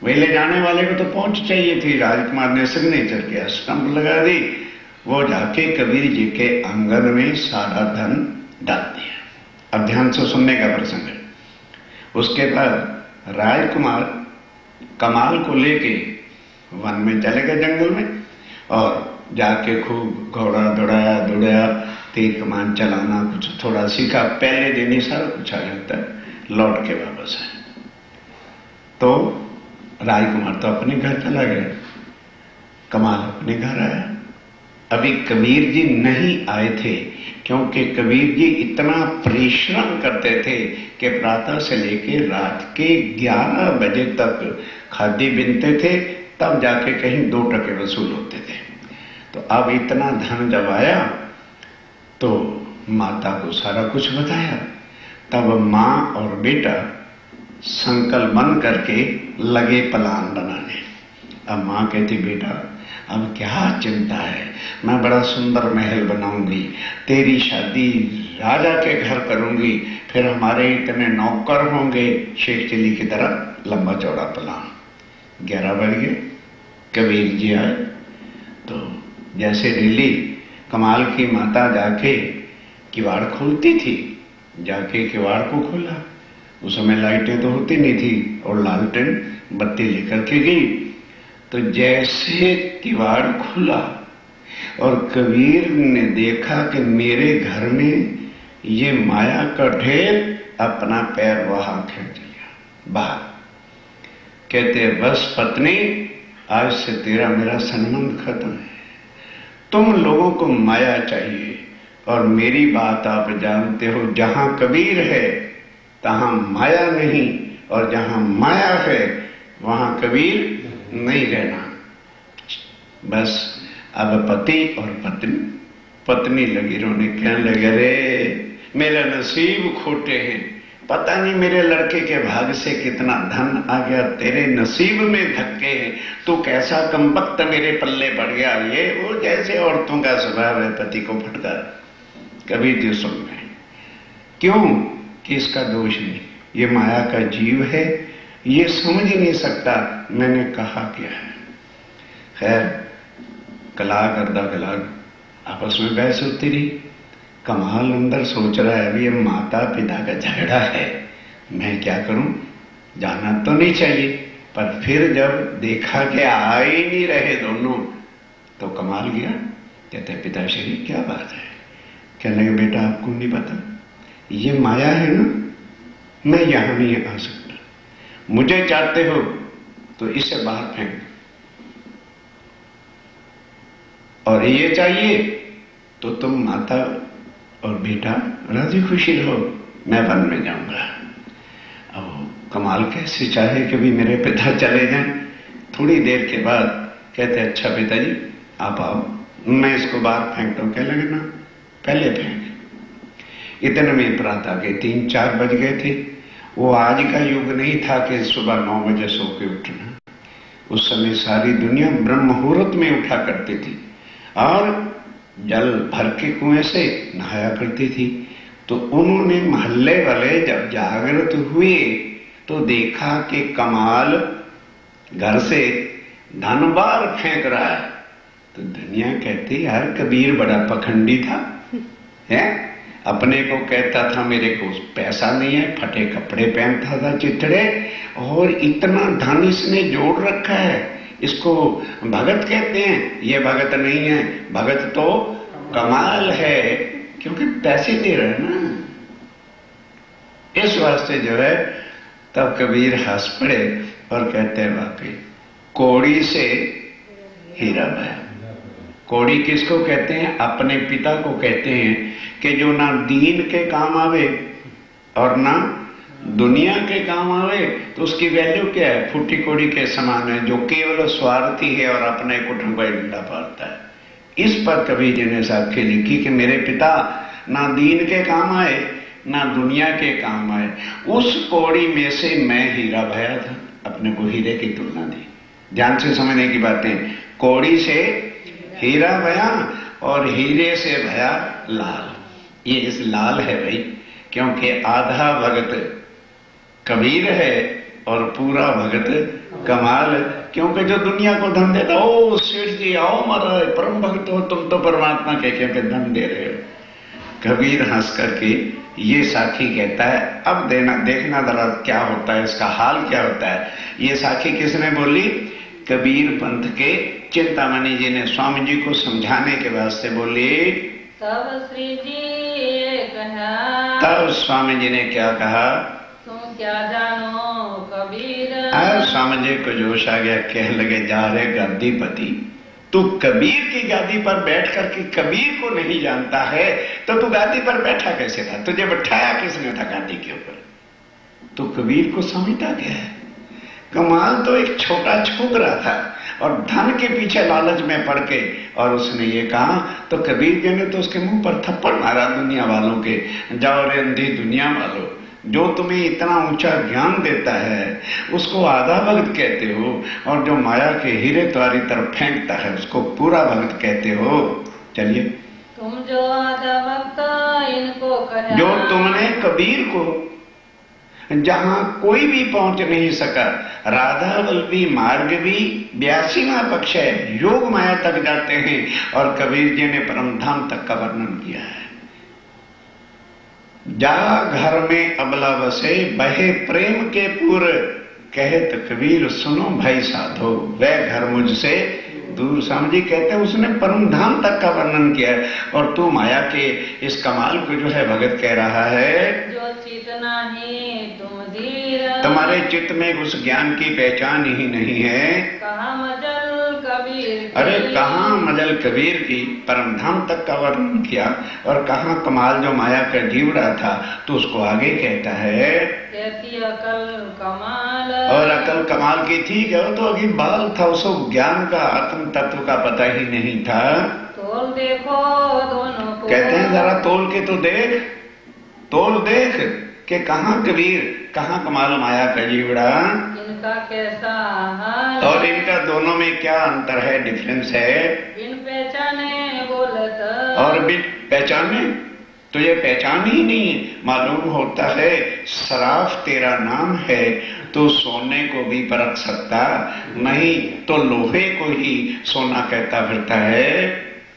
वे ले जाने वाले को तो पहुंच चाहिए थी। राजकुमार ने सिग्नेचर किया, स्टंप लगा दी, वो जाके कबीर जी के आंगन में सारा धन डाल दिया। अब ध्यान से सुनने का प्रसंग है। उसके बाद राजकुमार कमाल को लेके वन में चले गए जंगल में और जाके खूब घोड़ा दौड़ाया, तीर कमान चलाना कुछ थोड़ा सीखा। पहले दिन ही सारा कुछ आ जाता है, लौट के वापस आए। तो राजकुमार तो अपने घर चला गया, कमाल अपने घर आया। अभी कबीर जी नहीं आए थे क्योंकि कबीर जी इतना परिश्रम करते थे कि प्रातः से लेके रात के 11 बजे तक खादी बिनते थे, तब जाके कहीं 2 टके वसूल होते थे। तो अब इतना धन जब आया तो माता को सारा कुछ बताया। तब माँ और बेटा संकल्प बन करके लगे प्लान बनाने। अब माँ कहती, बेटा अब क्या चिंता है, मैं बड़ा सुंदर महल बनाऊंगी, तेरी शादी राजा के घर करूंगी, फिर हमारे इतने नौकर होंगे, शेख चिल्ली की तरह लंबा चौड़ा प्लान। 11 बज गए, कबीर जी आए। तो जैसे डेली कमाल की माता जाके किवाड़ खोलती थी, जाके किवाड़ को खोला। उस समय लाइटें तो होती नहीं थी और लालटेन बत्ती लेकर के गई। तो जैसे किवाड़ खुला और कबीर ने देखा कि मेरे घर में ये माया का ढेर, अपना पैर वहां खींच लिया बाहर। कहते बस पत्नी, आज से तेरा मेरा संबंध खत्म है। तुम लोगों को माया चाहिए और मेरी बात आप जानते हो, जहां कबीर है तहां माया नहीं, और जहां माया है वहां कबीर नहीं रहना। बस अब पति और पत्नी लगी रोने, कहने लगे रे मेरा नसीब खोटे हैं, पता नहीं मेरे लड़के के भाग से कितना धन आ गया, तेरे नसीब में धक्के हैं, तू कैसा कमबख्त मेरे पल्ले पड़ गया। ये वो जैसे औरतों का स्वभाव है, पति को फटकार। कबीर जी सुन रहे, क्यों कि इसका दोष नहीं, ये माया का जीव है, ये समझ ही नहीं सकता मैंने कहा क्या है। खैर कलाक अर्धा कलाक आपस में बहस होती रही। कमाल अंदर सोच रहा है, अभी ये माता पिता का झगड़ा है, मैं क्या करूं, जाना तो नहीं चाहिए। पर फिर जब देखा कि आ ही नहीं रहे दोनों, तो कमाल गया। कहते पिताश्री क्या बात है? कहने लगे बेटा आपको नहीं पता, ये माया है ना, मैं यहां नहीं आ सकता, मुझे चाहते हो तो इसे बाहर फेंक, और ये चाहिए तो तुम माता और बेटा राजी खुशी रहो, मैं वन में जाऊंगा। अब कमाल कैसे चाहे कि भी मेरे पिता चले जाएं। थोड़ी देर के बाद कहते अच्छा पिताजी आप आओ, मैं इसको बाहर फेंकता हूं। कह लगे ना पहले फेंक। इतने में प्रातः के 3-4 बज गए थे। वो आज का युग नहीं था कि सुबह 9 बजे सो के उठना। उस समय सारी दुनिया ब्रह्म मुहूर्त में उठा करती थी और जल भर के कुएं से नहाया करती थी। तो उन्होंने मोहल्ले वाले जब जागृत हुए तो देखा कि कमाल घर से धन बाहर फेंक रहा है। तो दुनिया कहती यार कबीर बड़ा पखंडी था, है? अपने को कहता था मेरे को पैसा नहीं है, फटे कपड़े पहनता था चिथड़े, और इतना धन इसने जोड़ रखा है, इसको भगत कहते हैं। ये भगत नहीं है, भगत तो कमाल है, क्योंकि पैसे दे रहे हैं ना। इस वास्ते जो है तब कबीर हंस पड़े और कहते हैं वाकई कौड़ी से हीरा बहा। कौड़ी किसको कहते हैं? अपने पिता को कहते हैं कि जो ना दीन के काम आवे और ना दुनिया के काम आवे, तो उसकी वैल्यू क्या है? फूटी कौड़ी के समान है, जो केवल स्वार्थी है और अपने कुटुंब का डंडा पालता है। इस पर कबीर जी ने साखी लिखी कि मेरे पिता ना दीन के काम आए ना दुनिया के काम आए, उस कौड़ी में से मैं हीरा भया था। अपने को हीरे की तुलना दी। ध्यान से समझने की बातें, कौड़ी से हीरा भया और हीरे से भया लाल। ये इस लाल है भाई, क्योंकि आधा भगत कबीर है और पूरा भगत कमाल है। क्योंकि जो दुनिया को धन देता, ओ सेठ जी आओ महाराज परम भक्त हो तुम, तो परमात्मा के क्योंकि धन दे रहे हो। कबीर हंस करके ये साखी कहता है, अब देखना जरा क्या होता है, इसका हाल क्या होता है। ये साखी किसने बोली? कबीर पंथ के चिंतामणि जी ने स्वामी जी को समझाने के वास्ते बोली। तब श्री जी कहा, तब स्वामी जी ने क्या कहा? तुम क्या जानो कबीर। स्वामी जी को जोश आ गया, कह लगे जा रहे गादीपति, तू कबीर की गादी पर बैठ करके कबीर को नहीं जानता है, तो तू गादी पर बैठा कैसे था? तुझे बैठाया किसने था गादी के ऊपर? तू कबीर को समझता क्या है? कमाल तो एक छोटा छोकरा था और धन के पीछे लालच में पड़ के, और उसने ये कहा तो कबीर जी ने तो उसके मुंह पर थप्पड़ मारा दुनिया वालों के, जाओ रे अंधी दुनिया वालों, जो तुम्हें इतना ऊंचा ज्ञान देता है उसको आधा भगत कहते हो, और जो माया के हीरे तुम्हारी तरफ फेंकता है उसको पूरा भगत कहते हो। चलिए, तुम जो आधा भक्त इनको कहा, जो तुमने कबीर को जहां कोई भी पहुंच नहीं सका, राधा वल्लभी मार्ग भी 82वां पक्ष है, योग माया तक जाते हैं, और कबीर जी ने परम धाम तक का वर्णन किया है। जा घर में अबला बसे, बहे प्रेम के पूर, कहत कबीर सुनो भाई साधो, वह घर मुझसे दूर। स्वामी जी कहते हैं उसने परम धाम तक का वर्णन किया है, और तू माया के इस कमाल को जो है भगत कह रहा है, जो चित नहीं तुम धीर, तुम्हारे चित्त में उस ज्ञान की पहचान ही नहीं है। कहाँ मजल कबीर, अरे कहाँ मजल कबीर की, परम धाम तक का वर्णन किया, और कहाँ कमाल जो माया का जीव रहा था, तो उसको आगे कहता है कहती अकल कमाल, और अकल कमाल की थी क्या, वो तो अभी बाल था, उसको ज्ञान का आत्म तत्व का पता ही नहीं था। तोल देखो दोनों को, कहते हैं जरा तोल के तो देख, तोल देख कि कहाँ कबीर, कहाँ कमाल माया का जीवड़ा, इनका कैसा हाल, और इनका दोनों में क्या अंतर है, डिफरेंस है। बिन पहचाने बोलत, और बिन पहचाने तो ये पहचान ही नहीं है। मालूम होता है सराफ तेरा नाम है, तो सोने को भी परख सकता नहीं, तो लोहे को ही सोना कहता फिरता है।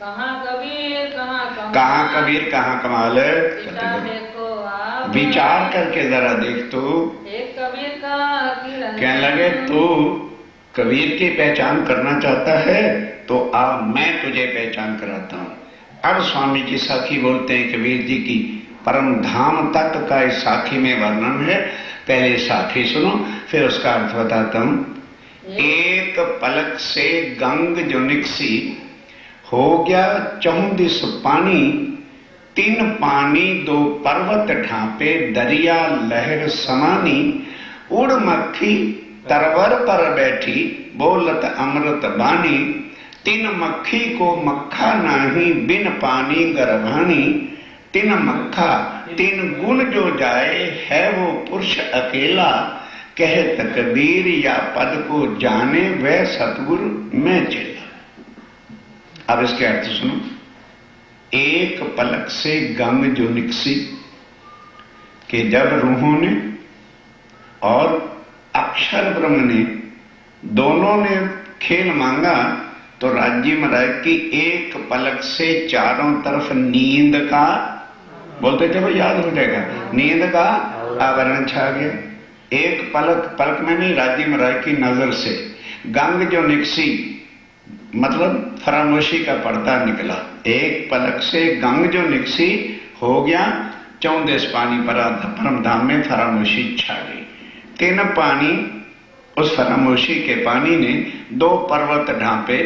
कहाँ कबीर कहाँ कमाल, कहाँ कबीर कहाँ कमाल, विचार देखो आप, विचार करके जरा देख तू। एक कबीर का किरण, कहने लगे तू कबीर की पहचान करना चाहता है, तो आ मैं तुझे पहचान कराता हूँ। अब स्वामी जी साखी बोलते हैं कबीर जी की, परम धाम तक का इस साखी में वर्णन है। पहले साखी सुनो, फिर उसका अर्थ बताता हूं। एक पलक से गंग जो निकसी, हो गया चहुं दिस पानी, तीन पानी दो पर्वत ढांपे, दरिया लहर समानी, उड़ मक्खी तरवर पर बैठी, बोलत अमृत बानी, तीन मक्खी को मक्खा नाही, बिन पानी गर्भानी, तीन मक्खा तीन गुण जो जाए, है वो पुरुष अकेला, कहत कबीर या पद को जाने, वह सतगुरु मैं चेला। अब इसके अर्थ सुनो। एक पलक से गंग जो निकसी, कि जब रूहों ने और अक्षर ब्रह्म ने दोनों ने खेल मांगा, तो राज्य महाराज की एक पलक से चारों तरफ नींद का, बोलते थे भाई याद हो जाएगा, नींद का आवरण छा गया। एक पलक, पलक में नहीं, राज्य महाराज की नजर से गंग जो निकसी, मतलब फरामोशी का पर्दा निकला। एक पलक से गंग जो निकसी, हो गया चौंदेस पानी पर, परम धाम में फरामोशी छा गई। तीन पानी, उस फरामोशी के पानी ने दो पर्वत ढांपे,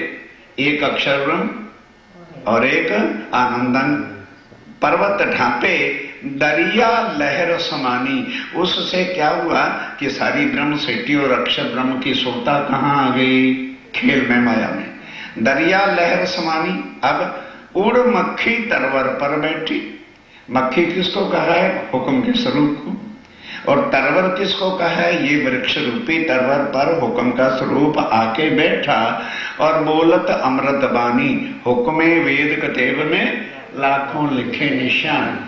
एक अक्षर ब्रह्म और एक आनंदन। पर्वत ढांपे, दरिया लहर समानी, उससे क्या हुआ कि सारी ब्रह्म सृष्टि और अक्षर ब्रह्म की सोता कहाँ आ गई, खेल में, माया में। दरिया लहर समानी। अब उड़ मक्खी तरवर पर बैठी, मक्खी किसको कहा है, हुक्म के स्वरूप को, और तरवर किसको कहा है, ये वृक्ष रूपी तरवर पर हुक्म का स्वरूप आके बैठा, और बोलत अमृत बानी, हुक्मे वेद कतेब में लाखों लिखे निशान।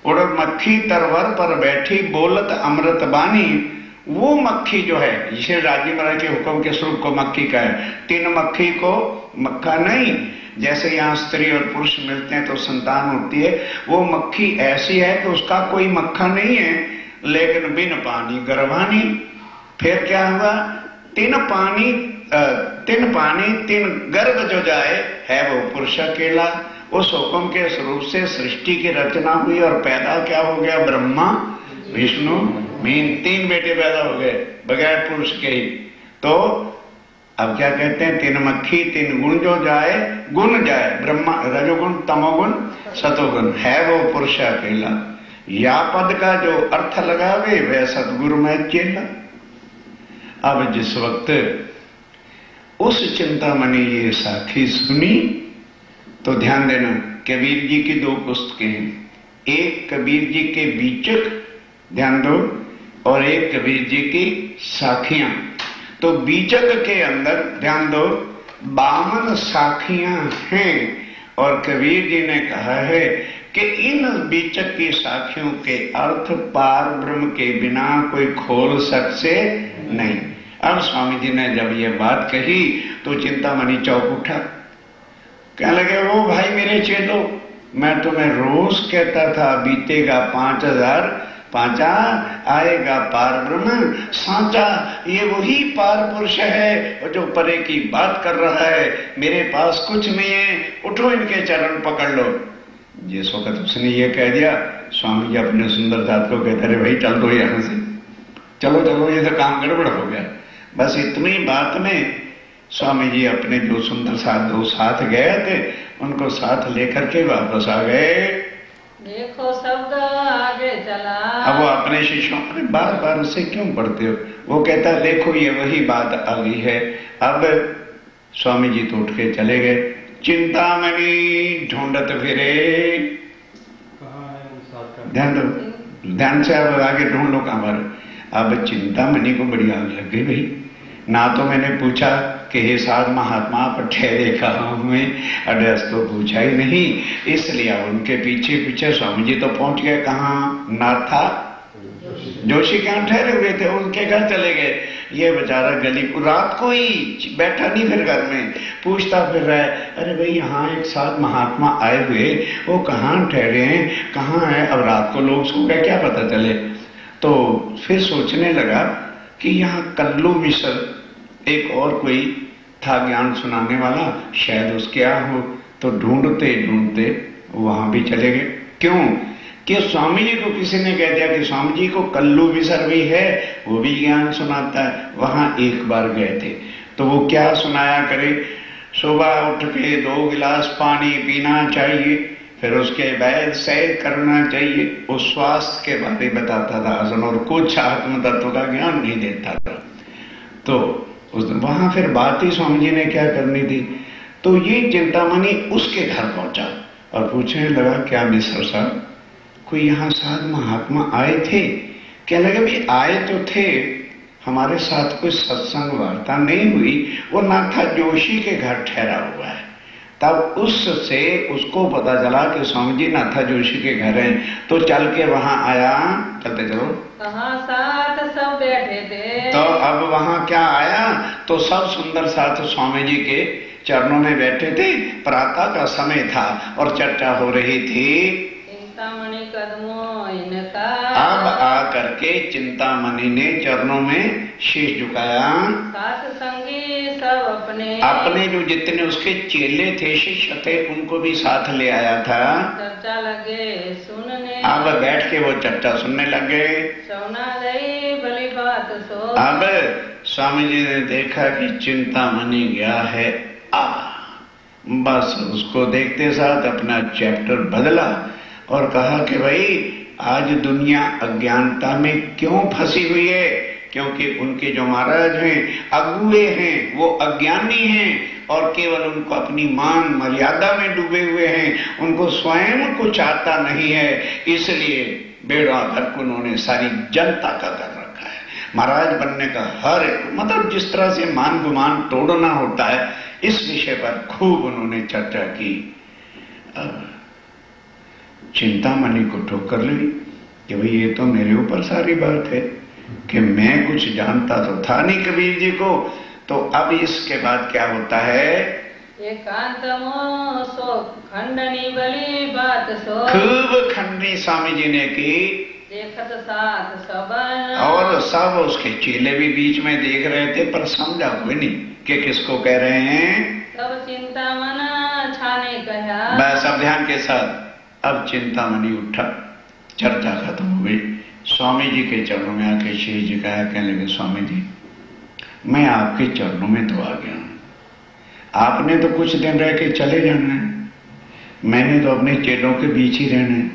उड़ मक्खी तरवर पर बैठी, बोलत अमृत बानी, वो मक्खी जो है, जिसे राज्य महाराज के हुक्म के स्वरूप को मक्खी का है। तीन मक्खी को मक्खा नहीं, जैसे यहाँ स्त्री और पुरुष मिलते हैं तो संतान होती है, वो मक्खी ऐसी है कि उसका कोई मक्खा नहीं है, लेकिन बिन पानी गर्भानी। फिर क्या हुआ, तीन पानी तीन गर्भ जो जाए, है वो पुरुष अकेला। उस हुक्म के स्वरूप से सृष्टि की रचना हुई, और पैदा क्या हो गया, ब्रह्मा विष्णु मीन, तीन बेटे पैदा हो गए बगैर पुरुष के ही। तो अब क्या कहते हैं, तीन मक्खी तीन गुण जो जाए, गुण जाए, ब्रह्मा रजोगुण तमोगुण सतोगुण, है वो पुरुष अकेला। या पद का जो अर्थ लगावे, वह सतगुरु में चेला। अब जिस वक्त उस चिंतामणि ये साखी सुनी, तो ध्यान देना, कबीर जी की दो पुस्तकें हैं, एक कबीर जी के बीचक, ध्यान दो, और एक कबीर जी की साखियां। तो बीचक के अंदर ध्यान दो, 52 साखियां हैं, और कबीर जी ने कहा है कि इन बीचक की साखियों के अर्थ पार ब्रह्म के बिना कोई खोल सकते नहीं। अब स्वामी जी ने जब ये बात कही, तो चिंतामणि चौंक उठा, कहने लगे, वो भाई मेरे चेलो, मैं तुम्हें रोज कहता था बीतेगा 5000 पांचा आएगा पार ब्रह्म सांचा। ये वही पार पुरुष है जो परे की बात कर रहा है। मेरे पास कुछ नहीं है, उठो इनके चरण पकड़ लो। जिस वक्त उसने ये कह दिया, स्वामी जी अपने सुंदर साथ को कहते रहे, भाई चल दो यहां से, चलो चलो, ये तो काम गड़बड़ हो गया। बस इतनी बात में स्वामी जी अपने जो सुंदर साथ दो साथ गए थे उनको साथ लेकर के वापस आ गए। देखो शब्द आगे चला। अब वो अपने शिष्यों ने बार बार उससे क्यों पढ़ते हो, वो कहता देखो ये वही बात आ गई है। अब स्वामी जी तो उठ के चले गए। चिंतामणि ढूंढत फिरे, ध्यान दो, ध्यान से अब आगे ढूंढ लो कहां पर। अब चिंतामणि को बड़ी आग लग गई भाई। ना तो मैंने पूछा कि हे साध महात्मा आप ठहरे कहाँ हुए, एड्रेस तो पूछा ही नहीं, इसलिए उनके पीछे पीछे स्वामी जी तो पहुंच गए। कहाँ? नाथा जोशी कहाँ ठहरे हुए थे, उनके घर चले गए। ये बेचारा गली को रात को ही बैठा नहीं फिर घर में, पूछता फिर रहा है, अरे भाई यहाँ एक साथ महात्मा आए हुए, वो कहाँ ठहरे हैं, कहाँ है? अब रात को लोग सो गए, क्या पता चले। तो फिर सोचने लगा कि यहाँ कल्लू मिश्र एक और कोई था ज्ञान सुनाने वाला, शायद उसके यहाँ हो। तो ढूंढते ढूंढते वहां भी चले गए। क्यों कि स्वामी जी को किसी ने कह दिया कि स्वामी जी को कल्लू मिश्र भी है, वो भी ज्ञान सुनाता है। वहां एक बार गए थे तो वो क्या सुनाया करे, सुबह उठ के 2 गिलास पानी पीना चाहिए, फिर उसके बाद सैर करना चाहिए। वो स्वास्थ्य के बारे में बताता था असन, और कुछ आत्म तत्व का ज्ञान नहीं देता था। तो वहां फिर बात ही स्वामी जी ने क्या करनी थी। तो ये चिंतामणि उसके घर पहुंचा और पूछने लगा, क्या मिश्र साहब कोई यहाँ साध महात्मा आए थे? क्या लगे भाई आए तो थे, हमारे साथ कोई सत्संग वार्ता नहीं हुई, वो नाथा जोशी के घर ठहरा हुआ है। तब उससे उसको पता चला कि स्वामी जी नाथा जोशी के घर हैं, तो चल के वहां आया। चलते चलो, कहाँ साथ सब बैठे थे। तो अब वहां क्या आया, तो सब सुंदर साथ स्वामी जी के चरणों में बैठे थे। प्रातः का समय था और चर्चा हो रही थी। चिंतामणि कदमों इनका, अब आकर के चिंतामणि ने चरणों में शीश झुकाया। साथ संगी सब अपने अपने जो जितने उसके चेले थे, शिष्य थे, उनको भी साथ ले आया था। चर्चा लगे सुनने, अब बैठ के वो चर्चा सुनने लगे। सोना गई भली बात सो। अब स्वामी जी ने देखा कि चिंतामणि गया है, बस उसको देखते साथ अपना चैप्टर बदला और कहा कि भाई आज दुनिया अज्ञानता में क्यों फंसी हुई है, क्योंकि उनके जो महाराज हैं, अगुए हैं, वो अज्ञानी हैं और केवल उनको अपनी मान मर्यादा में डूबे हुए हैं, उनको स्वयं कुछ आता नहीं है। इसलिए बेड़ा गर्क उन्होंने सारी जनता का कर रखा है। महाराज बनने का हर मतलब जिस तरह से मान गुमान तोड़ना होता है, इस विषय पर खूब उन्होंने चर्चा की। चिंतामणि को ठोकर ली कि भाई ये तो मेरे ऊपर सारी बात है कि मैं कुछ जानता तो था नहीं कबीर जी को। तो अब इसके बाद क्या होता है, एकांतमो सो खंडनी भली बात सो। खूब खंडनी स्वामी जी ने की, देखत साथ सबन, और सब उसके चेले भी बीच में देख रहे थे, पर समझा हुए नहीं कि किसको कह रहे हैं। सब चिंतामन छाने कहा। बस अब ध्यान के साथ अब चिंतामणि उठा, चर्चा खत्म हो गई। स्वामी जी के चरणों में आके शीश झुकाया, कहने लगे स्वामी जी मैं आपके चरणों में तो आ गया हूं, आपने तो कुछ दिन रह के चले जाना है, मैंने तो अपने चेलों के बीच ही रहना है।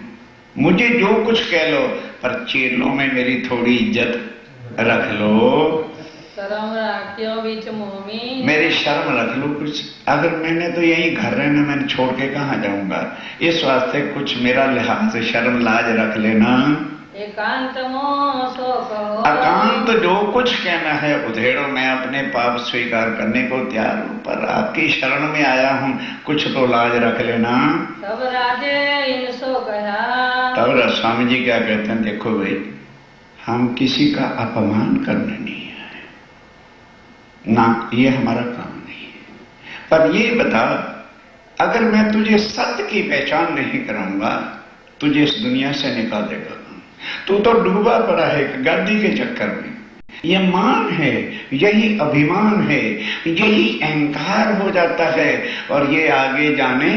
मुझे जो कुछ कह लो, पर चेलों में मेरी थोड़ी इज्जत रख लो, शर्म राख्यो बीच मोमी, मेरी शर्म रख लो कुछ। अगर मैंने तो यही घर रहना, मैंने छोड़ के कहाँ जाऊंगा, इस वास्ते कुछ मेरा लिहाज शर्म लाज रख लेना। एकांत मो सो कहो, एकांत जो कुछ कहना है उधेड़ो, मैं अपने पाप स्वीकार करने को तैयार हूं, पर आपकी शरण में आया हूं, कुछ तो लाज रख लेना। सब राजे इन सो कहा। तब स्वामी जी क्या कहते हैं, देखो भाई हम किसी का अपमान करने नहीं आए ना, ये हमारा काम नहीं है। पर ये बता, अगर मैं तुझे सत्य की पहचान नहीं कराऊंगा, तुझे इस दुनिया से निकाल देगा। तू तो डूबा पड़ा है गादी के चक्कर में। ये मान है, यही अभिमान है, यही अहंकार हो जाता है और ये आगे जाने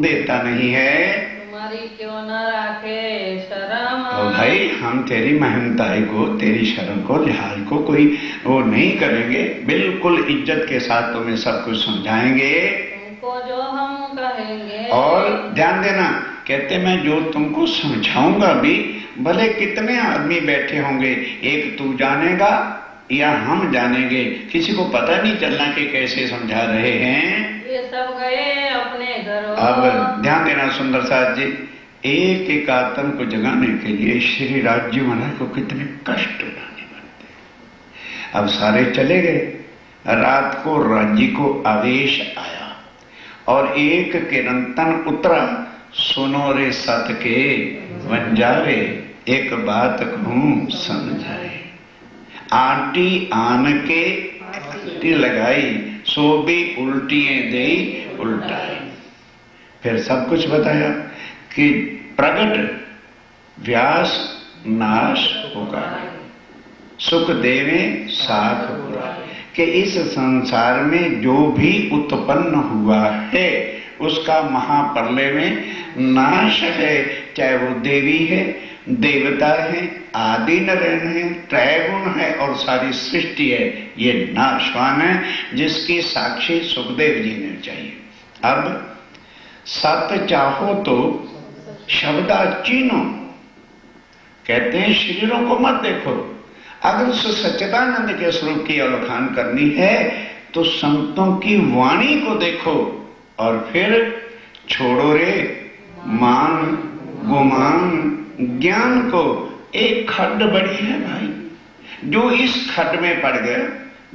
देता नहीं है। तुम्हारी क्यों न राखे शर्म। तो भाई हम तेरी महंताई को, तेरी शर्म को, लिहाज को कोई वो नहीं करेंगे, बिल्कुल इज्जत के साथ तुम्हें सब कुछ समझाएंगे। तुमको जो हम कहेंगे। और ध्यान देना, कहते मैं जो तुमको समझाऊंगा भी, भले कितने आदमी बैठे होंगे, एक तू जानेगा या हम जानेंगे, किसी को पता नहीं चलना कि कैसे समझा रहे हैं। ये सब गए अपने घरों। अब ध्यान देना सुंदर साथ जी, एक एक आत्म को जगाने के लिए श्री राज्य महाराज को कितने कष्ट उठाने पड़ते। अब सारे चले गए, रात को राज्य को आवेश आया और एक किरंतन उतरा, सुनो रे सत के वंजारे, एक बात कहूं समझाए। आटी आन के आटी लगाई, सो भी उल्टियां दे उल्टाई। फिर सब कुछ बताया कि प्रगट व्यास नाश होगा, सुख देवे साख बुरा, कि इस संसार में जो भी उत्पन्न हुआ है उसका महाप्रलय में नाश है, चाहे वो देवी है, देवता है, आदि नारायण है, त्रैगुण है और सारी सृष्टि है, ये नाशवान है, जिसकी साक्षी सुखदेव जी ने चाहिए। अब सत चाहो तो शब्दा चीनो, कहते हैं शरीरों को मत देखो, अगर उस सच्चिदानंद के स्वरूप की अवलोकन करनी है तो संतों की वाणी को देखो और फिर छोड़ो रे मान गुमान ज्ञान को। एक खड्ड बड़ी है भाई, जो इस खड्ड में पड़ गया,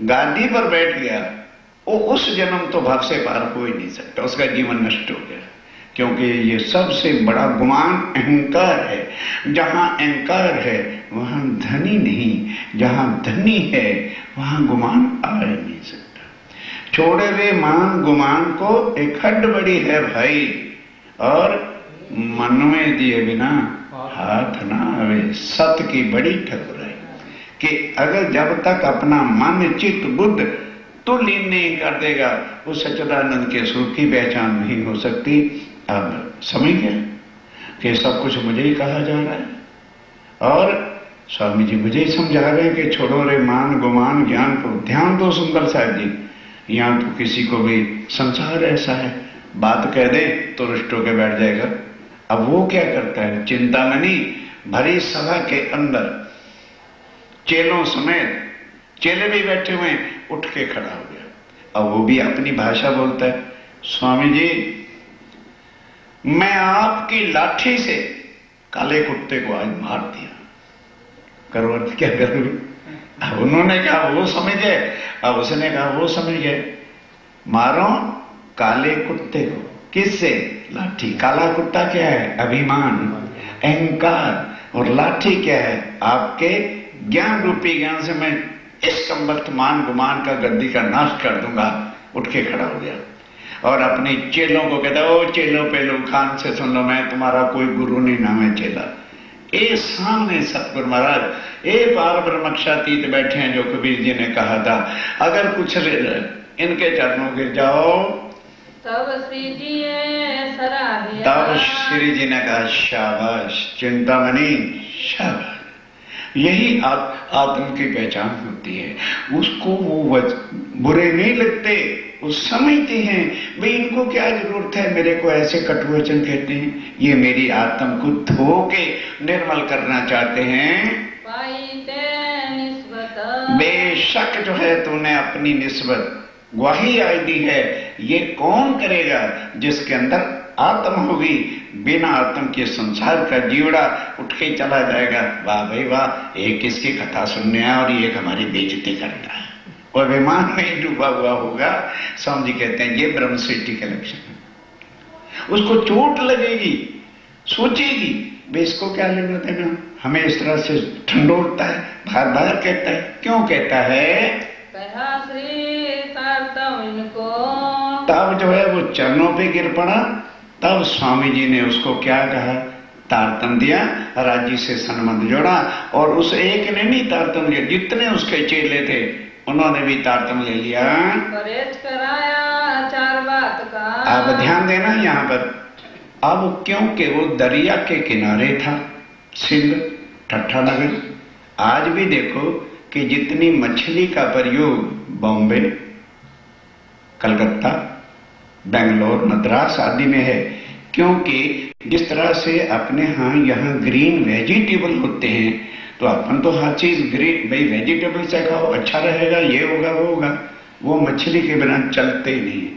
गादी पर बैठ गया, वो उस जन्म तो भाव से पार हो ही नहीं सकता, उसका जीवन नष्ट हो गया। क्योंकि ये सबसे बड़ा गुमान अहंकार है। जहां अहंकार है वहां धनी नहीं, जहां धनी है वहां गुमान आ ही नहीं सकता। छोड़े रे मान गुमान को, एक खड्ड बड़ी है भाई, और मन में दिए बिना हाथ ना आवे। सत की बड़ी ठकुराई कि अगर जब तक अपना मन चित्त बुद्ध तो लीन नहीं कर देगा, उस सच्चिदानंद के स्वरूप की पहचान नहीं हो सकती। अब समझ गया कि सब कुछ मुझे ही कहा जा रहा है और स्वामी जी मुझे ही समझा रहे हैं कि छोड़ो रे मान गुमान ज्ञान को। ध्यान दो सुंदर साहब जी, यहाँ तो किसी को भी संसार ऐसा है, बात कह दे तो रुष्ट होकर बैठ जाएगा। अब वो क्या करता है, चिंतामणि भरी सभा के अंदर चेलों समेत, चेले भी बैठे हुए, उठ के खड़ा हो गया। अब वो भी अपनी भाषा बोलता है, स्वामी जी मैं आपकी लाठी से काले कुत्ते को आज मार दिया, करो अर्थ क्या करूं। अब उन्होंने कहा वो समझ गए, अब उसने कहा वो समझ गए, मारो काले कुत्ते को। किससे? लाठी। काला कुत्ता क्या है? अभिमान, अहंकार, और लाठी क्या है? आपके ज्ञान रूपी ज्ञान से मैं इस वर्तमान गुमान का गद्दी का नाश कर दूंगा। उठ के खड़ा हो गया और अपने चेलों को कहता, ओ चेलो पेलो खान से सुन लो, मैं तुम्हारा कोई गुरु नहीं, ना मैं चेला। ए सामने सतगुरु महाराज ए पार ब्रह्मक्षातीत बैठे हैं, जो कबीर जी ने कहा था, अगर कुछ इनके चरणों गिर जाओ। तब श्री जी सराहिया, तब श्री जी ने कहा शाबाश चिंतामणि शाबाश। यही आत्म की पहचान होती है। उसको वो बुरे नहीं लगते, वो समझते हैं भाई इनको क्या जरूरत है, मेरे को ऐसे कटु वचन कहते हैं, ये मेरी आत्म को धो के निर्मल करना चाहते हैं। बेशक जो है तूने अपनी निस्बत ग्वाही आई दी है, ये कौन करेगा जिसके अंदर आत्म होगी। बिना आत्म के संसार का जीवड़ा उठ के चला जाएगा। वाह भाई वाह, एक इसकी कथा सुनने आया और एक हमारी बेइज्जती करता है और विमान में डूबा हुआ होगा। स्वामी जी कहते हैं ये ब्रह्म सृष्टि के लक्षण है। उसको चोट लगेगी, सोचेगी भाई इसको क्या लेना देना, हमें इस तरह से ठंडोलता है, बार बार कहता है। क्यों कहता है? कहा श्री इनको, तब जो है वो चरणों पे गिर पड़ा। तब स्वामी जी ने उसको क्या कहा? तारतम दिया, राज्य से संबंध जोड़ा, और उस एक ने नहीं तारतम लिया, जितने उसके चेले थे उन्होंने भी तारतम ले लिया। परहेज कराया चार बात का। अब ध्यान देना यहाँ पर, अब क्योंकि वो दरिया के किनारे था सिंध ठट्ठा नगर। आज भी देखो कि जितनी मछली का प्रयोग बॉम्बे, कलकत्ता, बेंगलोर, मद्रास आदि में है, क्योंकि जिस तरह से अपने यहाँ ग्रीन वेजिटेबल होते हैं, तो अपन तो हर चीज ग्रीन, भाई वेजिटेबल से खाओ अच्छा रहेगा, ये होगा वो होगा, वो मछली के बिना चलते ही नहीं,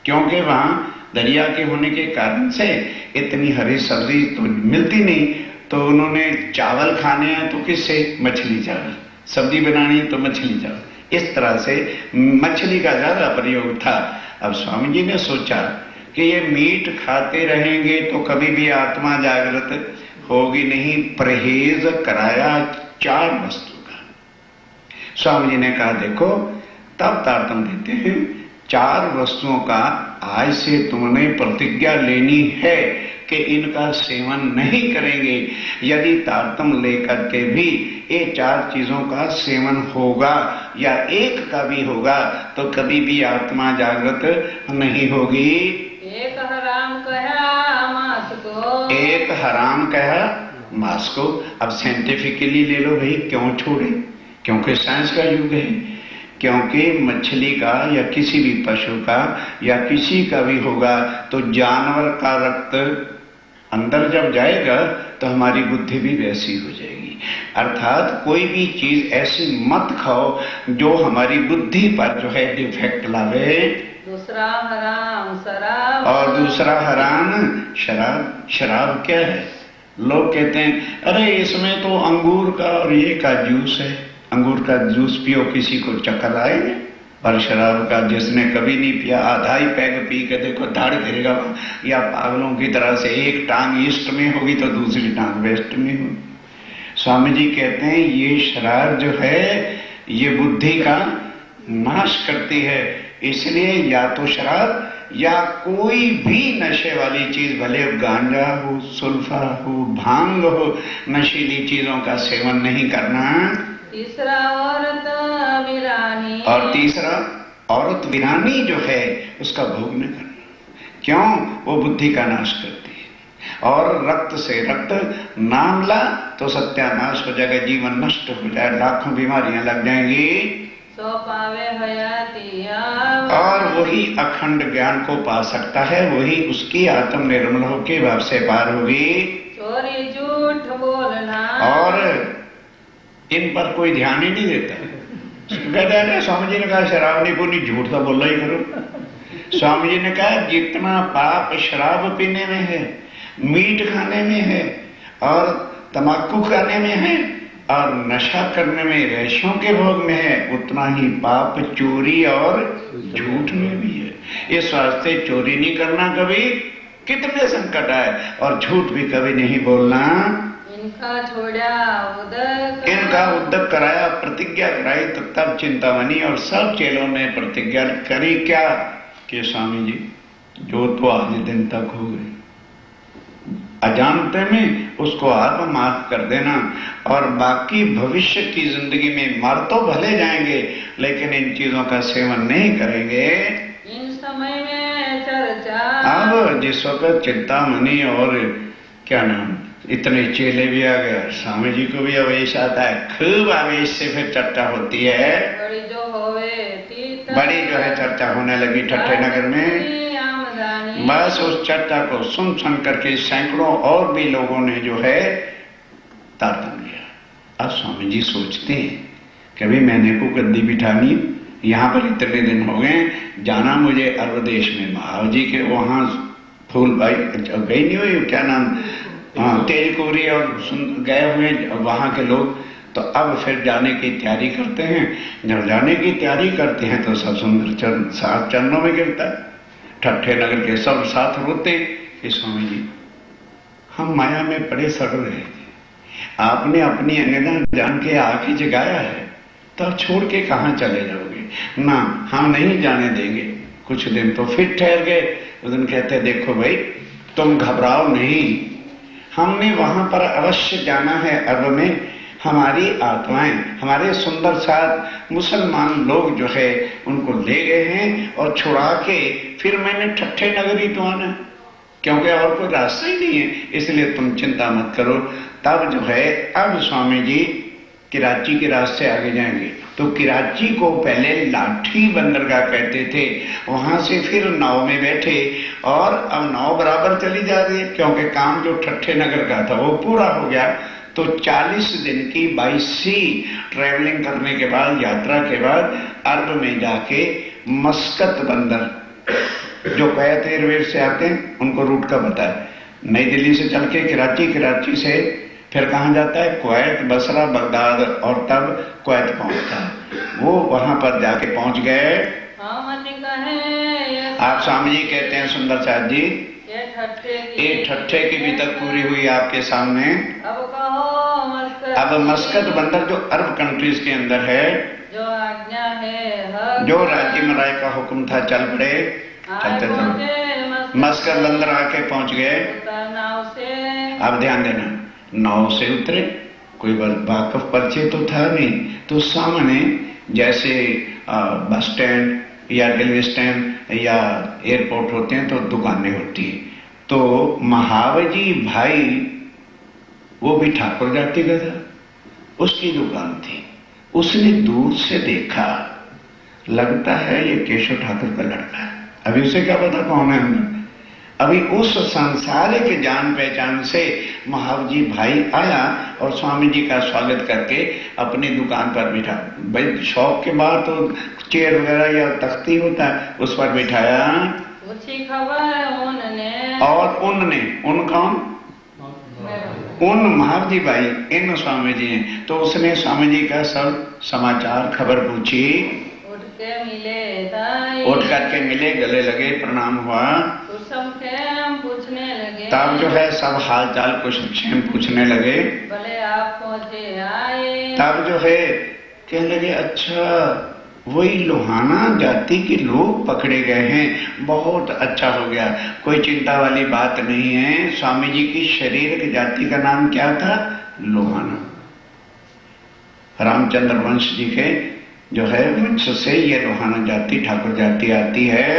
क्योंकि वहां दरिया के होने के कारण से इतनी हरी सब्जी तो मिलती नहीं। तो उन्होंने चावल खाने हैं तो किससे? मछली चावल, सब्जी बनानी है तो मछली चावल, इस तरह से मछली का ज्यादा प्रयोग था। अब स्वामी जी ने सोचा कि ये मीट खाते रहेंगे तो कभी भी आत्मा जागृत होगी नहीं, परहेज कराया चार वस्तु का। स्वामी जी ने कहा देखो, तब तारतम देते हैं, चार वस्तुओं का आज से तुमने प्रतिज्ञा लेनी है कि इनका सेवन नहीं करेंगे। यदि तारतम लेकर के भी ये चार चीजों का सेवन होगा या एक का भी होगा तो कभी भी आत्मा जागृत नहीं होगी। एक हराम कहा मांस को, एक हराम कहा मांस को। अब साइंटिफिकली ले लो भाई, क्यों छोड़े? क्योंकि साइंस का युग है, क्योंकि मछली का या किसी भी पशु का या किसी का भी होगा तो जानवर का रक्त अंदर जब जाएगा तो हमारी बुद्धि भी वैसी हो जाएगी। अर्थात कोई भी चीज ऐसी मत खाओ जो हमारी बुद्धि पर जो है डिफेक्ट लावे। दूसरा हराम शराब, और दूसरा हराम शराब। शराब क्या है? लोग कहते हैं अरे इसमें तो अंगूर का और ये का जूस है, अंगूर का जूस पियो किसी को चक्कर आएंगे, पर शराब का जिसने कभी नहीं पिया आधा ही पैग पी के देखो धाड़ गिरेगा। या पागलों की तरह से एक टांग ईस्ट में होगी तो दूसरी टांग वेस्ट में होगी। स्वामी जी कहते हैं ये शराब जो है ये बुद्धि का नाश करती है, इसलिए या तो शराब या कोई भी नशे वाली चीज, भले गांजा हो, सुल्फा हो, भांग हो, नशीली चीजों का सेवन नहीं करना। तीसरा औरत वीरानी, और तीसरा औरत वीरानी जो है उसका भोग न करना। क्यों? वो बुद्धि का नाश करती है। और रक्त से रक्त नाम ला तो सत्यानाश हो जाएगा, जीवन नष्ट हो जाए, लाखों बीमारियां लग जाएंगी। सो पावे हयातिया, और वही अखंड ज्ञान को पा सकता है, वही उसकी आत्म निर्मल होके भाव से पार होगी। चोरी झूठ बोलना, और इन पर कोई ध्यान ही नहीं देता। कहते हैं स्वामी जी ने कहा शराब नहीं पीनी, झूठ तो बोला ही करो। स्वामी जी ने कहा जितना पाप शराब पीने में है, मीट खाने में है, और तंबाकू खाने में है, और नशा करने में, वैश्यों के भोग में है, उतना ही पाप चोरी और झूठ में भी है। इस वास्ते चोरी नहीं करना कभी, कितने संकट आए, और झूठ भी कभी नहीं बोलना। इनका छोड़ा उदक, इनका उद्दक कराया, प्रतिज्ञा कराई, तो तब चिंतामणि और सब चेलों ने प्रतिज्ञा करी क्या कि स्वामी जी जो तो आज दिन तक हो गए अजानते में उसको आप माफ कर देना, और बाकी भविष्य की जिंदगी में मर तो भले जाएंगे लेकिन इन चीजों का सेवन नहीं करेंगे। इन समय में चर्चा, अब जिस वक्त चिंतामणि और क्या नाम इतने चेले भी आ गए, स्वामी जी को भी आवेश आता है, खूब आवेश से फिर चर्चा होती है। बड़ी जो होवे बड़ी जो है चर्चा होने लगी ठट्ठे नगर में। बस उस चर्चा को सुन सुन करके सैकड़ों और भी लोगों ने जो है तारतम लिया। अब स्वामी जी सोचते हैं कि अभी मैंने को गद्दी बिठानी, यहाँ पर इतने दिन हो गए, जाना मुझे अरब देश में महाव जी के वहाँ फूल भाई गई नहीं हुई, क्या नाम तेज कोरी और गए हुए वहां के लोग, तो अब फिर जाने की तैयारी करते हैं। जब जाने की तैयारी करते हैं तो सब सुंदर साथ चरणों में गिरता है। ठट्ठे नगर के सब साथ रोते कि स्वामी जी हम माया में पड़े सड़ रहे थे, आपने अपनी अनिदान जान के आके जगाया है, तब छोड़ के कहाँ चले जाओगे? ना, हम नहीं जाने देंगे। कुछ दिन तो फिर ठहर गए। उस दिन कहते देखो भाई तुम घबराओ नहीं, हमने वहां पर अवश्य जाना है। अरब में हमारी आत्माएं, हमारे सुंदर साथ मुसलमान लोग जो है उनको ले गए हैं और छुड़ा के फिर मैंने ठट्ठे नगरी तो आना, क्योंकि और कोई रास्ता ही नहीं है, इसलिए तुम चिंता मत करो। तब जो है अब स्वामी जी कराची के रास्ते आगे जाएंगे। तो कराची को पहले लाठी बंदरगाह कहते थे, वहां से फिर नाव में बैठे और अब नाव बराबर चली जा रही है, क्योंकि काम जो ठट्ठे नगर का था वो पूरा हो गया। तो 40 दिन की बाई सी ट्रैवलिंग करने के बाद, यात्रा के बाद अरब में जाके मस्कत बंदर जो कुवैत एयरवेज से आते हैं उनको रूट का पता है, नई दिल्ली से चल के कराची, कराची से फिर कहाँ जाता है कुवैत, बसरा, बगदाद और तब कुवैत पहुंचता है। वो वहां पर जाके पहुंच गए। आप स्वामी जी कहते हैं सुंदर साथ जी, एक ठट्ठे की भी तक पूरी हुई आपके सामने। अब मस्कत बंदर जो अरब कंट्रीज के अंदर है, जो आज्ञा है, जो राज्य मराय का हुक्म था, चल पड़े, चलते चलते मस्कत बंदर आके पहुंच गए। अब ध्यान देना, नाव से उतरे, कोई वाकफ परिचय तो था नहीं, तो सामने जैसे बस स्टैंड या रेलवे स्टैंड या एयरपोर्ट होते हैं तो दुकानें होती है। तो महावजी भाई वो भी ठाकुर जाति का था, उसकी दुकान थी। उसने दूर से देखा, लगता है ये केशव ठाकुर का लड़का है। अभी उसे क्या पता कौन है हमने, अभी उस सांसारिक जान पहचान से महावजी भाई आया और स्वामी जी का स्वागत करके अपनी दुकान पर बिठा। भाई शौक के बाद तो चेयर वगैरह या तख्ती होता है, उस पर बिठाया। पूछी खबर उनने, और उनने, उन कौन, उन महावजी भाई, इन स्वामी जी हैं। तो उसने स्वामी जी का सब समाचार खबर पूछी, उठ के मिले दाई, उठ करके मिले, गले लगे, प्रणाम हुआ, कुशलक्षेम पूछने लगे। तब जो है सब हाल चाल कुशलक्षेम पूछने लगे। भले आप पहुंचे आए, तब जो है कहने लगे, अच्छा वही लोहाना जाति के लोग पकड़े गए हैं, बहुत अच्छा हो गया, कोई चिंता वाली बात नहीं है। स्वामी जी की शरीर की जाति का नाम क्या था, लोहाना। रामचंद्र वंश जी के जो है वंश से ये लोहाना जाति, ठाकुर जाति आती है।